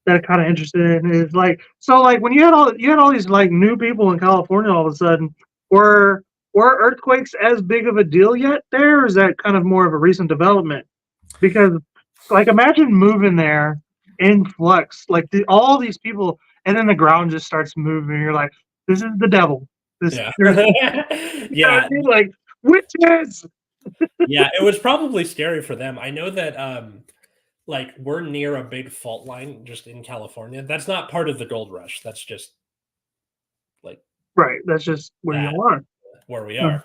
I'm kind of interested in is like, so like when you had all these like new people in California all of a sudden, were earthquakes as big of a deal yet there, or is that kind of more of a recent development? Because like imagine moving there in flux, like all these people, and then the ground just starts moving. You're like, this is the devil. Yeah. Yeah. I mean? Like witches. Yeah, it was probably scary for them. I know that like we're near a big fault line just in California. That's not part of the gold rush. That's just like right. That's just where you are. Where we are.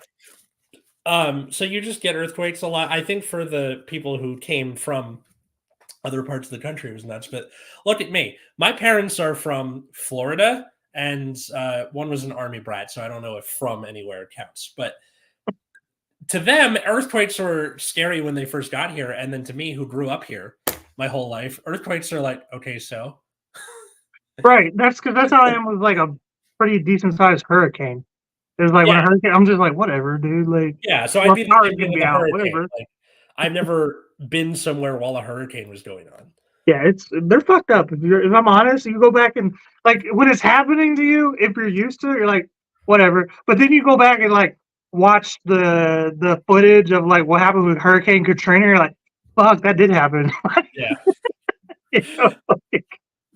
So you just get earthquakes a lot. I think for the people who came from other parts of the country it was nuts. But look at me. My parents are from Florida, and one was an Army brat, so I don't know if from anywhere counts. But to them, earthquakes were scary when they first got here, and then to me, who grew up here my whole life, earthquakes are like, okay, so right. That's because that's how I am with like a pretty decent sized hurricane. It's like when a hurricane, I'm just like, whatever, dude. Like, yeah. So I'd be gonna be out, whatever. Like, I've never been somewhere while a hurricane was going on. Yeah, they're fucked up. If I'm honest, you go back and like when it's happening to you, if you're used to it, you're like, whatever. But then you go back and like watch the footage of like what happened with Hurricane Katrina. You're like, fuck, that did happen. Yeah. You know, like,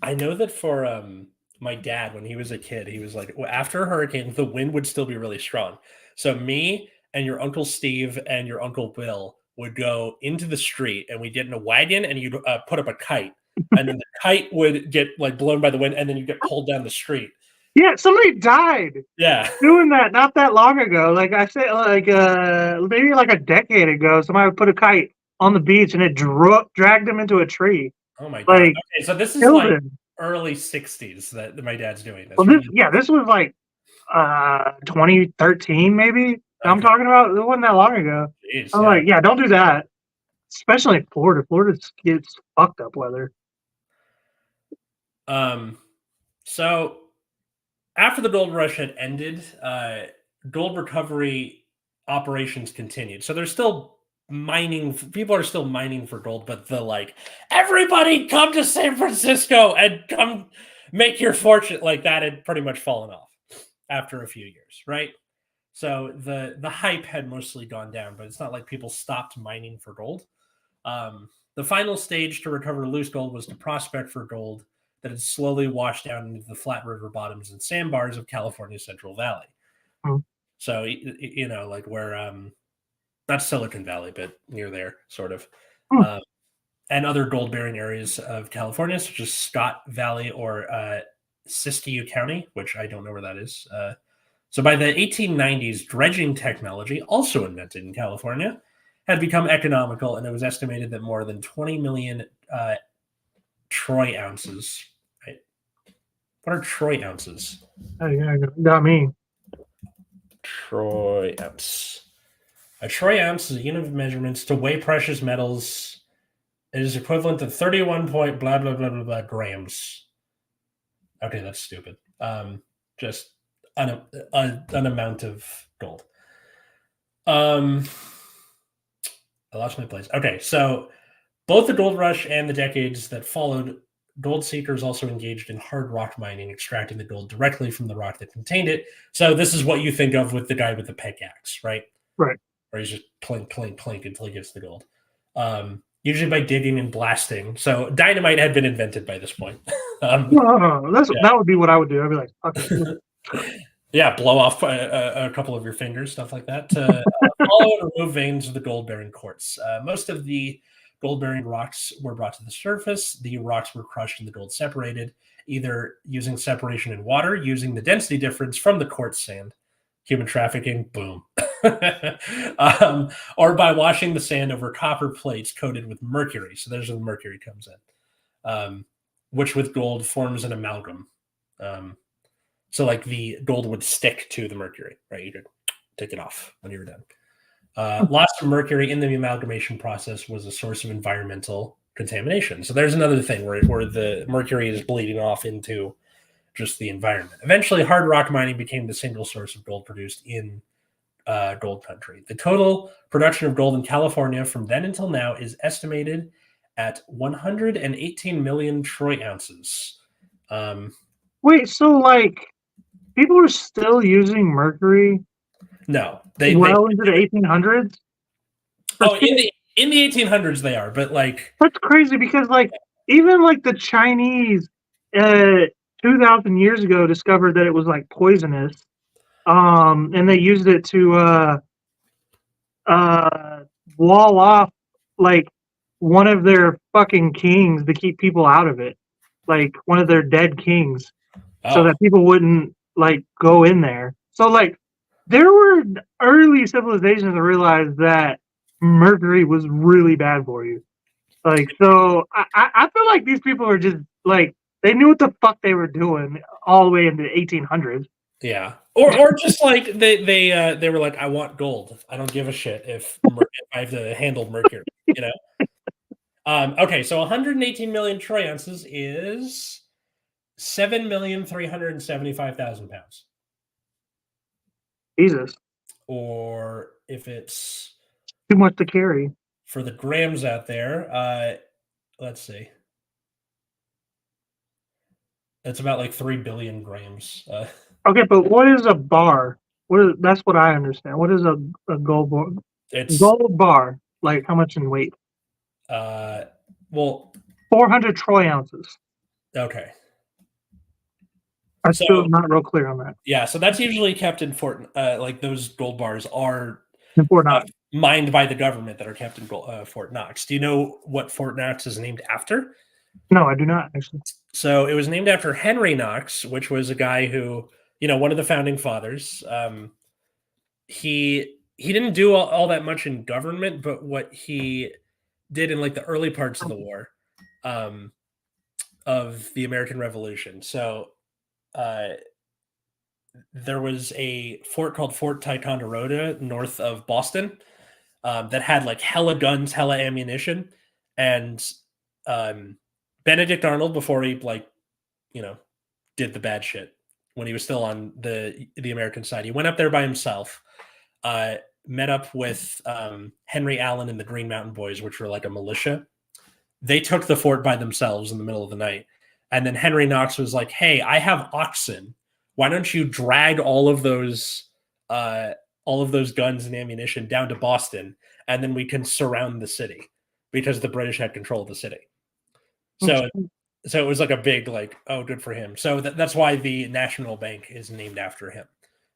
I know that for my dad, when he was a kid, he was like, after a hurricane, the wind would still be really strong. So me and your Uncle Steve and your Uncle Bill would go into the street, and we'd get in a wagon, and you'd put up a kite, and then the kite would get like blown by the wind, and then you get pulled down the street. Yeah, somebody died. Yeah, doing that not that long ago. Like I say, like maybe like a decade ago, somebody put a kite on the beach and it dragged him into a tree. Oh my god! Okay, so this is like early '60s that my dad's doing this. Well, this was like 2013, maybe. Okay. I'm talking about. It wasn't that long ago. Jeez, I'm like, yeah, don't do that. Especially in Florida. Florida gets fucked up weather. So after the gold rush had ended, gold recovery operations continued. So there's still mining. People are still mining for gold, but the like, everybody come to San Francisco and come make your fortune, like that had pretty much fallen off after a few years, right? So the hype had mostly gone down, but it's not like people stopped mining for gold. The final stage to recover loose gold was to prospect for gold that had slowly washed down into the flat river bottoms and sandbars of California's Central Valley. Oh. So, you know, like where, not Silicon Valley, but near there, sort of. Oh. And other gold-bearing areas of California, such as Scott Valley or Siskiyou County, which I don't know where that is. So by the 1890s, dredging technology, also invented in California, had become economical, and it was estimated that more than 20 million troy ounces. Right? What are troy ounces? Oh, yeah, got me. Troy ounce. A troy ounce is a unit of measurements to weigh precious metals. It is equivalent to 31 point blah, blah, blah, blah, blah grams. Okay, that's stupid. Just an amount of gold. I lost my place. Okay, so both the gold rush and the decades that followed, gold seekers also engaged in hard rock mining, extracting the gold directly from the rock that contained it. So this is what you think of with the guy with the pickaxe, right? Right. Where he's just plink, plink, plink until he gets the gold. Usually by digging and blasting. So dynamite had been invented by this point. That would be what I would do. I'd be like, okay. Yeah, blow off a couple of your fingers, stuff like that, to follow and remove veins of the gold-bearing quartz. Most of the gold-bearing rocks were brought to the surface. The rocks were crushed and the gold separated, either using separation in water, using the density difference from the quartz sand, human trafficking, boom, or by washing the sand over copper plates coated with mercury. So there's where the mercury comes in, which with gold forms an amalgam. So like the gold would stick to the mercury, right? You could take it off when you were done. Loss of mercury in the amalgamation process was a source of environmental contamination. So there's another thing where the mercury is bleeding off into just the environment. Eventually, hard rock mining became the single source of gold produced in gold country. The total production of gold in California from then until now is estimated at 118 million troy ounces. Wait, so like people are still using mercury? No, into the 1800s. Oh, in the 1800s they are, but like that's crazy because like even like the Chinese 2,000 years ago discovered that it was like poisonous, and they used it to wall off like one of their fucking kings to keep people out of it, like one of their dead kings, so that people wouldn't like go in there. So like there were early civilizations that realized that mercury was really bad for you. Like, so I feel like these people are just like they knew what the fuck they were doing all the way into the 1800s. Yeah, or just like they were like, I want gold. I don't give a shit if I have to handle mercury. You know. Okay, so 118 million troy ounces is 7,375,000 pounds. Jesus. Or if it's too much to carry. For the grams out there, let's see. It's about like 3 billion grams. Okay, but what is a bar? That's what I understand. What is a gold bar? It's gold bar. Like how much in weight? Well, 400 troy ounces. Okay. I'm still not real clear on that. Yeah, so that's usually kept in Fort. Like those gold bars are in Fort Knox. Mined by the government that are kept in Fort Knox. Do you know what Fort Knox is named after? No, I do not actually. So it was named after Henry Knox, which was a guy who, you know, one of the founding fathers. He didn't do all that much in government, but what he did in like the early parts of the war, of the American Revolution. So there was a fort called Fort Ticonderoga north of Boston that had like hella guns, hella ammunition, and Benedict Arnold, before he did the bad shit when he was still on the American side, he went up there by himself, met up with Henry Allen and the Green Mountain Boys, which were like a militia. They took the fort by themselves in the middle of the night, and then Henry Knox was like, "Hey, I have oxen. Why don't you drag all of those guns and ammunition down to Boston, and then we can surround the city," because the British had control of the city. So it was like a big, like, oh, good for him. So that's why the National Bank is named after him,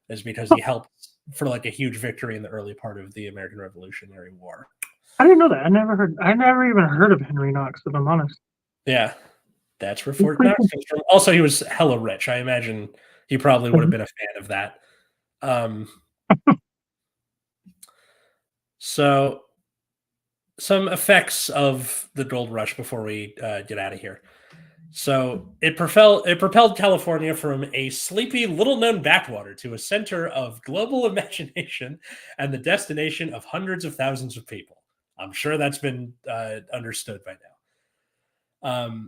is because he helped for like a huge victory in the early part of the American Revolutionary War. I didn't know that. I never even heard of Henry Knox, if I'm honest. Yeah, that's where Fort Knox comes from. Also, he was hella rich. I imagine he probably would have been a fan of that. So some effects of the gold rush before we get out of here. So it propelled California from a sleepy, little-known backwater to a center of global imagination and the destination of hundreds of thousands of people. I'm sure that's been understood by now.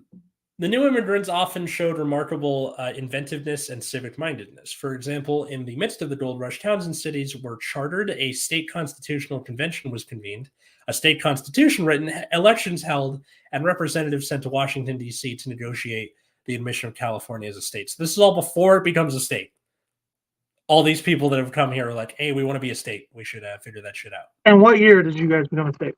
The new immigrants often showed remarkable inventiveness and civic-mindedness. For example, in the midst of the gold rush, towns and cities were chartered, a state constitutional convention was convened, a state constitution written, elections held, and representatives sent to Washington, D.C. to negotiate the admission of California as a state. So this is all before it becomes a state. All these people that have come here are like, hey, we want to be a state. We should figure that shit out. And what year did you guys become a state?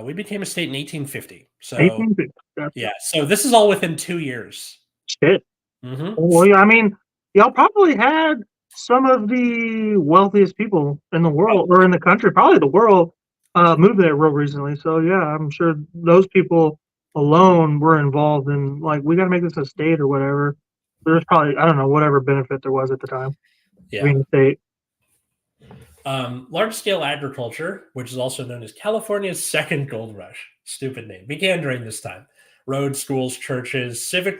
We became a state in 1850. So 1850. Gotcha. Yeah, so this is all within 2 years. Shit. Mm-hmm. Well, I mean, y'all probably had some of the wealthiest people in the world, or in the country, probably the world, moved there real recently. So yeah, I'm sure those people alone were involved in, like, we got to make this a state or whatever. There's probably, I don't know, whatever benefit there was at the time. Yeah. Being a state. Large-scale agriculture, which is also known as California's second gold rush, stupid name, began during this time. Roads, schools, churches, civic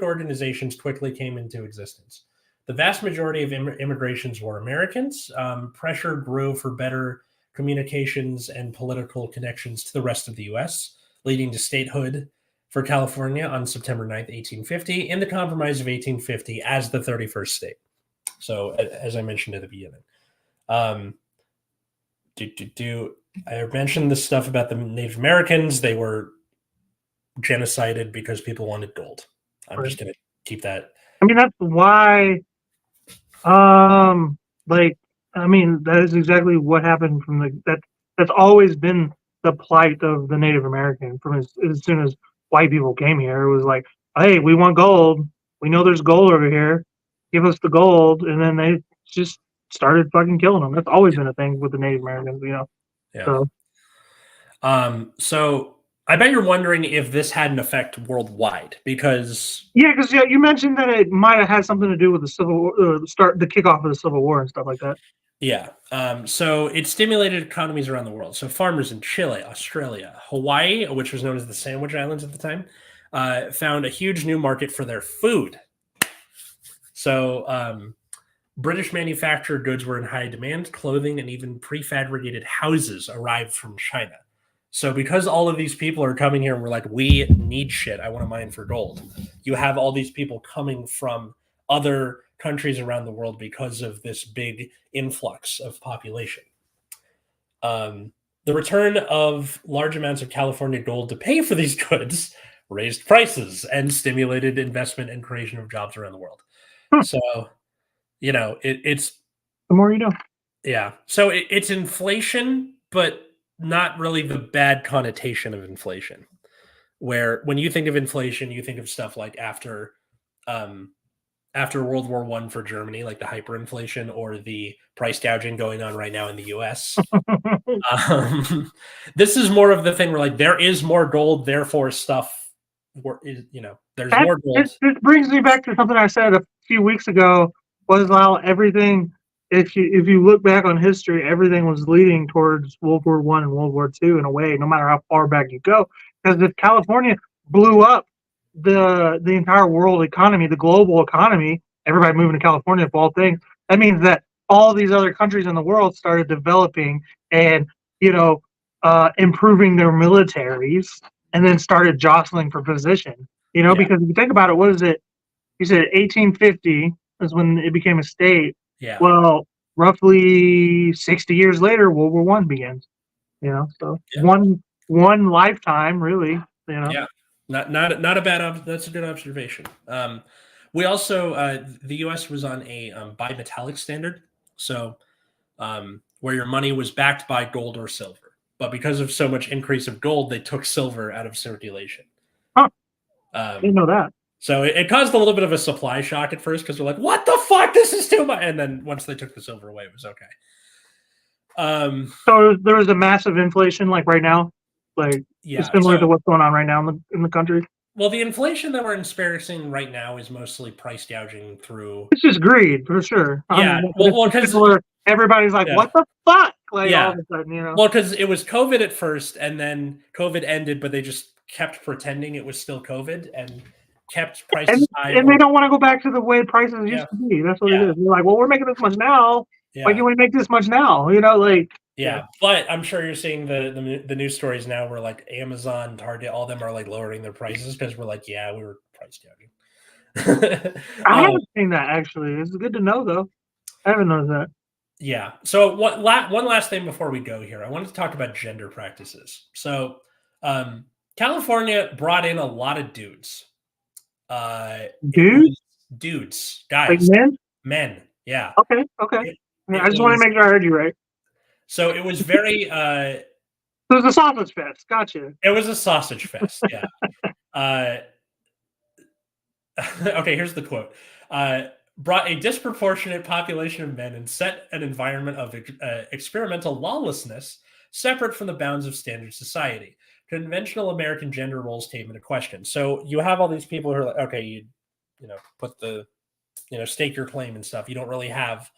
organizations quickly came into existence. The vast majority of immigrations were Americans. Pressure grew for better communications and political connections to the rest of the U.S., leading to statehood for California on September 9th, 1850, in the Compromise of 1850 as the 31st state. So, as I mentioned at the beginning. I mentioned this stuff about the Native Americans. They were genocided because people wanted gold. I'm just going to keep that. I mean, that's why, that is exactly what happened that's always been the plight of the Native American from as soon as white people came here. It was like, hey, we want gold. We know there's gold over here. Give us the gold. And then they just started fucking killing them. That's always been a thing with the Native Americans, Yeah. So I bet you're wondering if this had an effect worldwide because you mentioned that it might have had something to do with the Civil War, the kickoff of the Civil War and stuff like that. Yeah. So it stimulated economies around the world. So farmers in Chile, Australia, Hawaii, which was known as the Sandwich Islands at the time, found a huge new market for their food. So British manufactured goods were in high demand. Clothing and even prefabricated houses arrived from China. So because all of these people are coming here and we're like, we need shit, I want to mine for gold. You have all these people coming from other countries around the world because of this big influx of population. The return of large amounts of California gold to pay for these goods raised prices and stimulated investment and creation of jobs around the world. So, it's the more you know. Yeah. So it's inflation, but not really the bad connotation of inflation, where when you think of inflation, you think of stuff like after World War I for Germany, like the hyperinflation or the price gouging going on right now in the US. This is more of the thing where like there is more gold, therefore stuff, there's more gold. This brings me back to something I said a few weeks ago, was how everything, if you look back on history, everything was leading towards World War I and World War II in a way, no matter how far back you go. Because if California blew up the entire world economy, the global economy, everybody moving to California for all things, that means that all these other countries in the world started developing and improving their militaries, and then started jostling for position. Because if you think about it, what is it? You said 1850 is when it became a state. Yeah. Well, roughly 60 years later, World War I begins. So one lifetime, really. Yeah. Not a bad. That's a good observation. We also the U.S. was on a bimetallic standard, so where your money was backed by gold or silver. But because of so much increase of gold, they took silver out of circulation. Huh. Didn't know that. So it caused a little bit of a supply shock at first because they're like, "What the fuck? This is too much." And then once they took the silver away, it was okay. So there was a massive inflation, like right now, similar to what's going on right now in the country. Well, the inflation that we're experiencing right now is mostly price gouging through. It's just greed, for sure. Yeah, because everybody's like, "What the fuck?" All of a sudden, Well, because it was COVID at first, and then COVID ended, but they just kept pretending it was still COVID and kept prices high. And they don't want to go back to the way prices used to be. That's what it is. They're like, "Well, we're making this much now. Why can't we make this much now?" But I'm sure you're seeing the news stories now where like Amazon, Target, all of them are like lowering their prices because we're like, we were price gouging. I haven't seen that actually. It's good to know though. I haven't noticed that. Yeah. So one last thing before we go here, I wanted to talk about gender practices. So California brought in a lot of dudes. Dudes, guys, like men. Yeah. Okay. I just want to make sure I heard you right. So it was very. It was a sausage fest. Gotcha. It was a sausage fest. Yeah. Okay. Here's the quote. Brought a disproportionate population of men and set an environment of experimental lawlessness separate from the bounds of standard society. Conventional American gender roles came into question. So you have all these people who are like, okay, you put the, stake your claim and stuff. You don't really have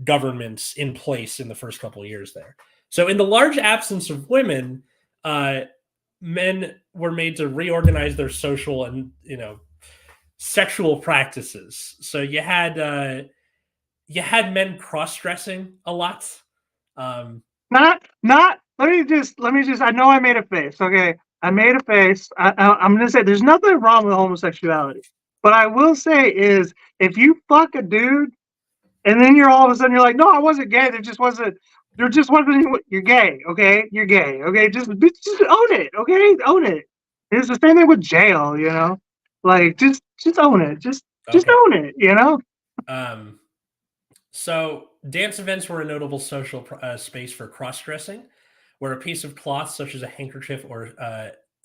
governments in place in the first couple of years there. So in the large absence of women, men were made to reorganize their social and, sexual practices. So you had you had men cross-dressing a lot. Not. Let me just. I know I made a face. Okay, I made a face. I'm gonna say there's nothing wrong with homosexuality, but I will say is if you fuck a dude, and then you're all of a sudden you're like, no, I wasn't gay. There just wasn't. You're gay. Okay, you're gay. Okay, just own it. Okay, own it. It's the same thing with jail. You know, like just own it. Just own it. You know. So dance events were a notable social space for cross-dressing, where a piece of cloth, such as a handkerchief or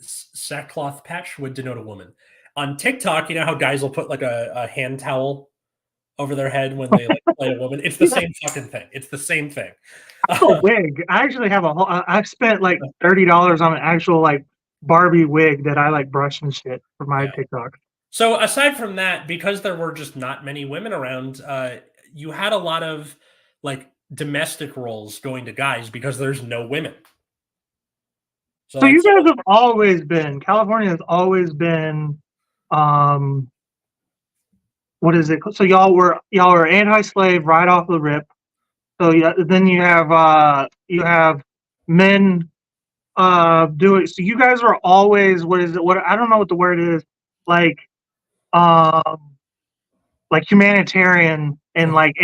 sackcloth patch, would denote a woman. On TikTok, you know how guys will put like a hand towel over their head when they like play a woman? It's the same fucking thing. It's the same thing. A wig. I actually have a whole. I've spent like $30 on an actual like Barbie wig that I like brush and shit for my TikTok. So aside from that, because there were just not many women around, you had a lot of like domestic roles going to guys because there's no women. So you guys have always been, California has always been, what is it? So y'all were anti-slave right off the rip. So yeah, then you have men doing. So you guys are always, what is it? What, I don't know what the word is. Like humanitarian and like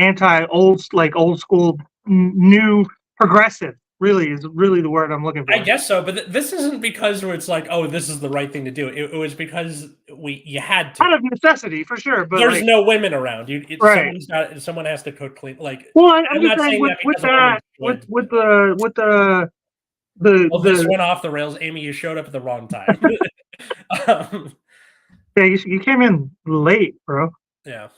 old school, new progressive. Really is really the word I'm looking for. I guess so, but this isn't because it's like, oh, this is the right thing to do. It was because you had to. Out of necessity, for sure. But there's no women around. Right. Someone has to cook clean. Like, well, I'm just saying with the this went off the rails. Amy, you showed up at the wrong time. Yeah, you came in late, bro. Yeah.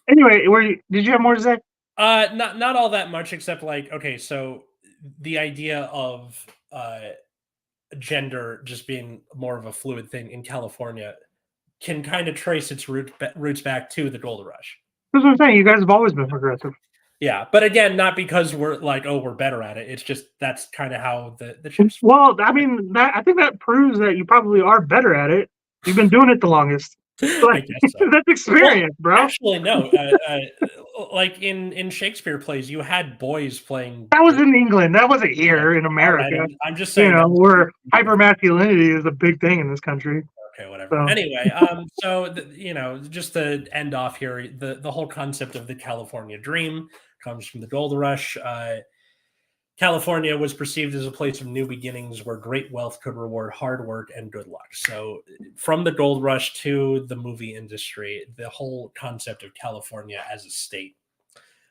Anyway, did you have more to say? Not all that much, except like, okay, so the idea of gender just being more of a fluid thing in California can kind of trace its roots back to the Gold Rush. That's what I'm saying. You guys have always been progressive. Yeah, but again, not because we're like, oh, we're better at it. It's just that's kind of how the chips. Well, I mean, I think that proves that you probably are better at it. You've been doing it the longest. I guess so. That's experience, bro. Actually, no. Like in Shakespeare plays, you had boys playing. That was in England. That wasn't here in America. Right, I'm just saying. Where hypermasculinity is a big thing in this country. Okay, whatever. So. Anyway, so just to end off here, the whole concept of the California dream comes from the Gold Rush. California was perceived as a place of new beginnings where great wealth could reward hard work and good luck. So from the Gold Rush to the movie industry, the whole concept of California as a state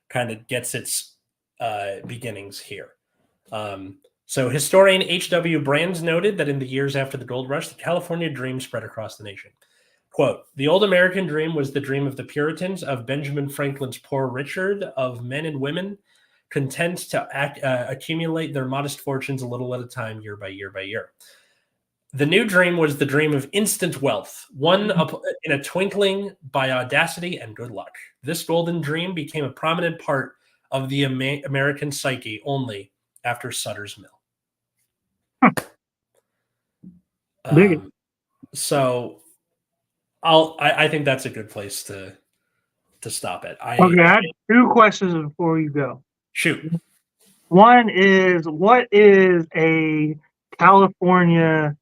kind of gets its beginnings here. So historian H.W. Brands noted that in the years after the Gold Rush, the California dream spread across the nation. Quote, the old American dream was the dream of the Puritans, of Benjamin Franklin's Poor Richard, of men and women content to accumulate their modest fortunes a little at a time, year by year by year. The new dream was the dream of instant wealth, won in a twinkling by audacity and good luck. This golden dream became a prominent part of the American psyche only after Sutter's Mill. So I think that's a good place to stop it. I have 2 questions before you go. Shoot. One is, what is a California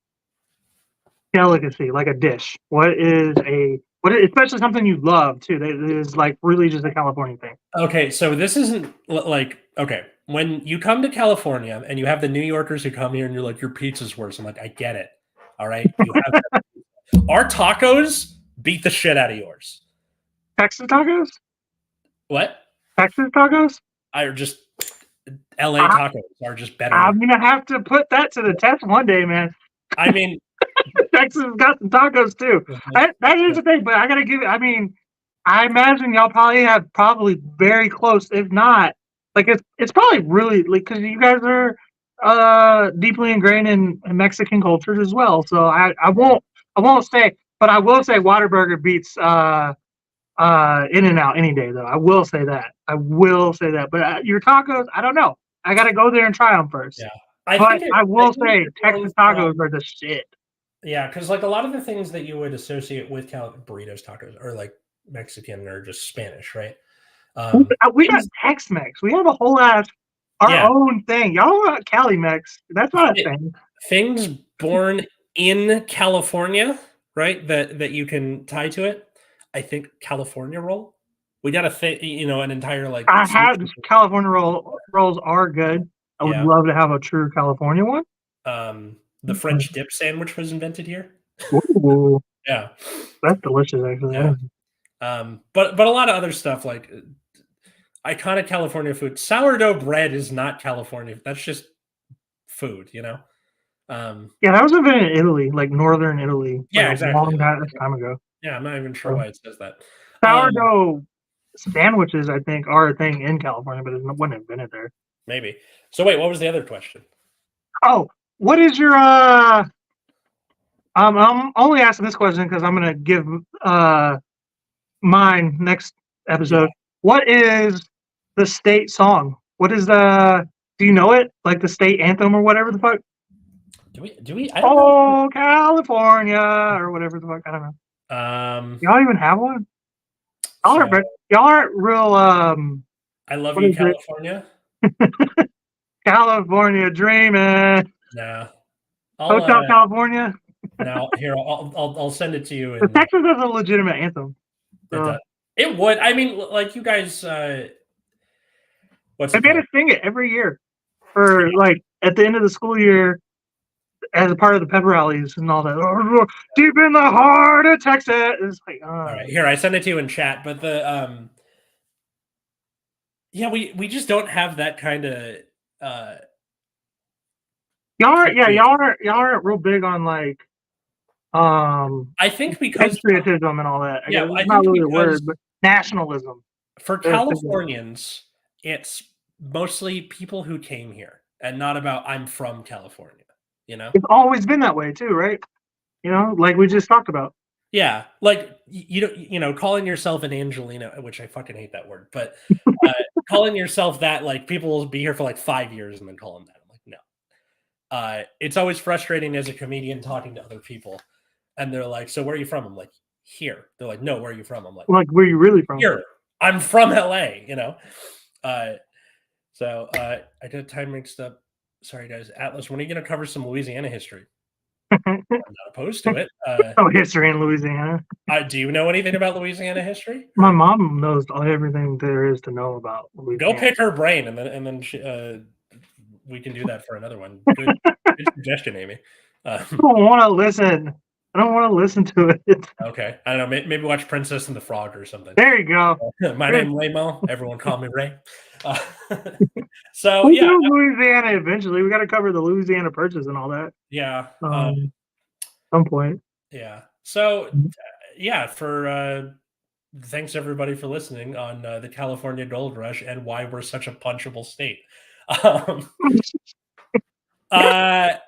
delicacy, like a dish? Especially something you love too, that is like really just a California thing? Okay, so this isn't like, okay, when you come to California and you have the New Yorkers who come here and you're like, your pizza's worse. I'm like, I get it. All right. Our tacos beat the shit out of yours. Texas tacos? What? Texas tacos? Are just LA tacos are just better. I'm gonna have to put that to the test one day, man. I mean, Texas has got some tacos too. That is the thing, but I gotta give it. I mean, I imagine y'all probably have very close, if not, like it's probably really like because you guys are deeply ingrained in Mexican culture as well. So I won't say, but I will say Whataburger beats In-N-Out any day, though. I will say that. But your tacos, I don't know. I got to go there and try them first. Yeah. I will say Texas tacos are the shit. Yeah, because like a lot of the things that you would associate with burritos, tacos, or like Mexican or just Spanish, right? We got Tex-Mex. We have a whole ass own thing. Y'all got Cali-Mex. That's not a thing. Things born in California, right? That you can tie to it. I think California roll. We got a thing, an entire like. I had California rolls are good. I would love to have a true California one. The French dip sandwich was invented here. Ooh. Yeah, that's delicious, actually. Yeah. But a lot of other stuff like iconic California food. Sourdough bread is not California. That's just food, Yeah, that was invented in Italy, like northern Italy. Yeah, exactly. A long time ago. Yeah, I'm not even sure why it says that. Sourdough sandwiches, I think, are a thing in California, but it wasn't invented there. Maybe. So wait, what was the other question? Oh, what is your I'm only asking this question because I'm gonna give mine next episode. Yeah. What is the state song? What is do you know it? Like the state anthem or whatever the fuck? Do we? I don't know. California or whatever the fuck. I don't know. Y'all even have one? Y'all aren't real I love you, California. California dreaming. No. Hotel California. Now here, I'll send it to you. Texas is a legitimate anthem. It would. I mean, like you guys. What's? They made us sing it every year, for like at the end of the school year, as a part of the pep rallies and all that. Deep in the heart of Texas. It's like, all right, here I send it to you in chat. But the yeah, we just don't have that kind of. Y'all aren't real big on like. I think because patriotism and all that. Yeah, it's not really a word, but nationalism. For Californians, it's mostly people who came here, and not about I'm from California. It's always been that way too, right? Like we just talked about. Yeah, like calling yourself an Angelino, which I fucking hate that word, but calling yourself that, like people will be here for like 5 years and then call them that. I'm like, no. It's always frustrating as a comedian talking to other people. And they're like, so where are you from? I'm like, here. They're like, no, where are you from? I'm like, where are you really from? Here. I'm from LA, So I got time mixed up. Sorry, guys. Atlas, when are you going to cover some Louisiana history? I'm not opposed to it. History in Louisiana. Do you know anything about Louisiana history? My mom knows everything there is to know about Louisiana. Go pick her brain, and then we can do that for another one. Good suggestion, Amy. I don't want to listen. I don't want to listen to it. Okay. I don't know. Maybe watch Princess and the Frog or something. There you go. My name's Waymo. Everyone call me Ray. So, yeah. Louisiana eventually. We got to cover the Louisiana Purchase and all that. Yeah. Some point. Yeah. So, yeah, thanks everybody for listening on the California Gold Rush and why we're such a punchable state. I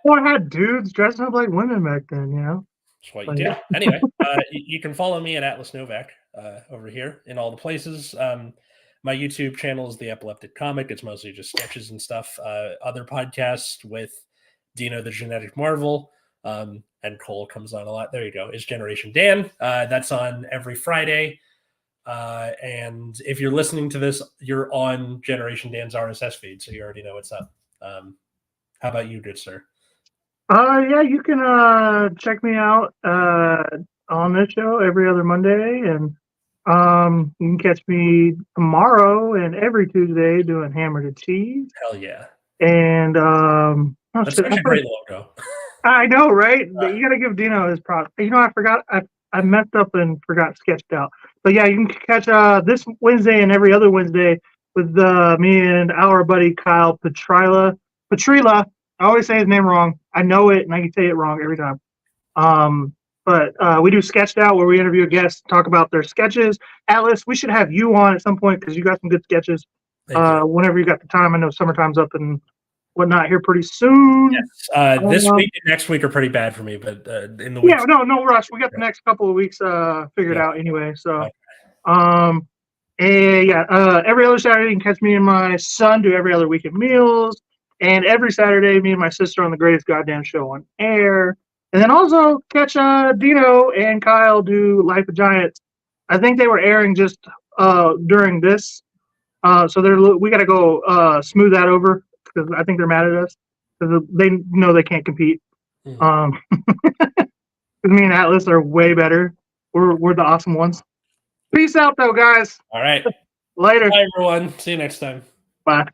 had dudes dressing up like women back then, That's what you do. Anyway, you can follow me at Atlas Novak over here in all the places. My YouTube channel is The Epileptic Comic. It's mostly just sketches and stuff. Other podcasts with Dino the Genetic Marvel, and Cole comes on a lot. There you go. Is Generation Dan. That's on every Friday. And if you're listening to this, you're on Generation Dan's RSS feed, so you already know what's up. How about you, good sir? Yeah, you can check me out on this show every other Monday, and you can catch me tomorrow and every Tuesday doing Hammer to Cheese. Hell yeah! And that's such a great logo. I know, right? You got to give Dino his props. I forgot. I messed up and forgot Sketched Out. But yeah, you can catch this Wednesday and every other Wednesday with me and our buddy Kyle Petrila. I always say his name wrong. I know it, and I can say it wrong every time. But we do Sketched Out, where we interview a guest, talk about their sketches. Atlas, we should have you on at some point because you got some good sketches. Whenever you got the time. I know summertime's up and whatnot here pretty soon. Yes. This week and next week are pretty bad for me, but in the week. Yeah, no rush. We got the next couple of weeks figured out anyway. So, every other Saturday you can catch me and my son do Every Other Weekend Meals. And every Saturday, me and my sister on The Greatest Goddamn Show on air. And then also catch Dino and Kyle do Life of Giants I think they were airing just during this. So we got to go smooth that over because I think they're mad at us because they know they can't compete. Because me and Atlas are way better. We're the awesome ones. Peace out, though, guys. All right. Later. Bye, everyone. See you next time. Bye.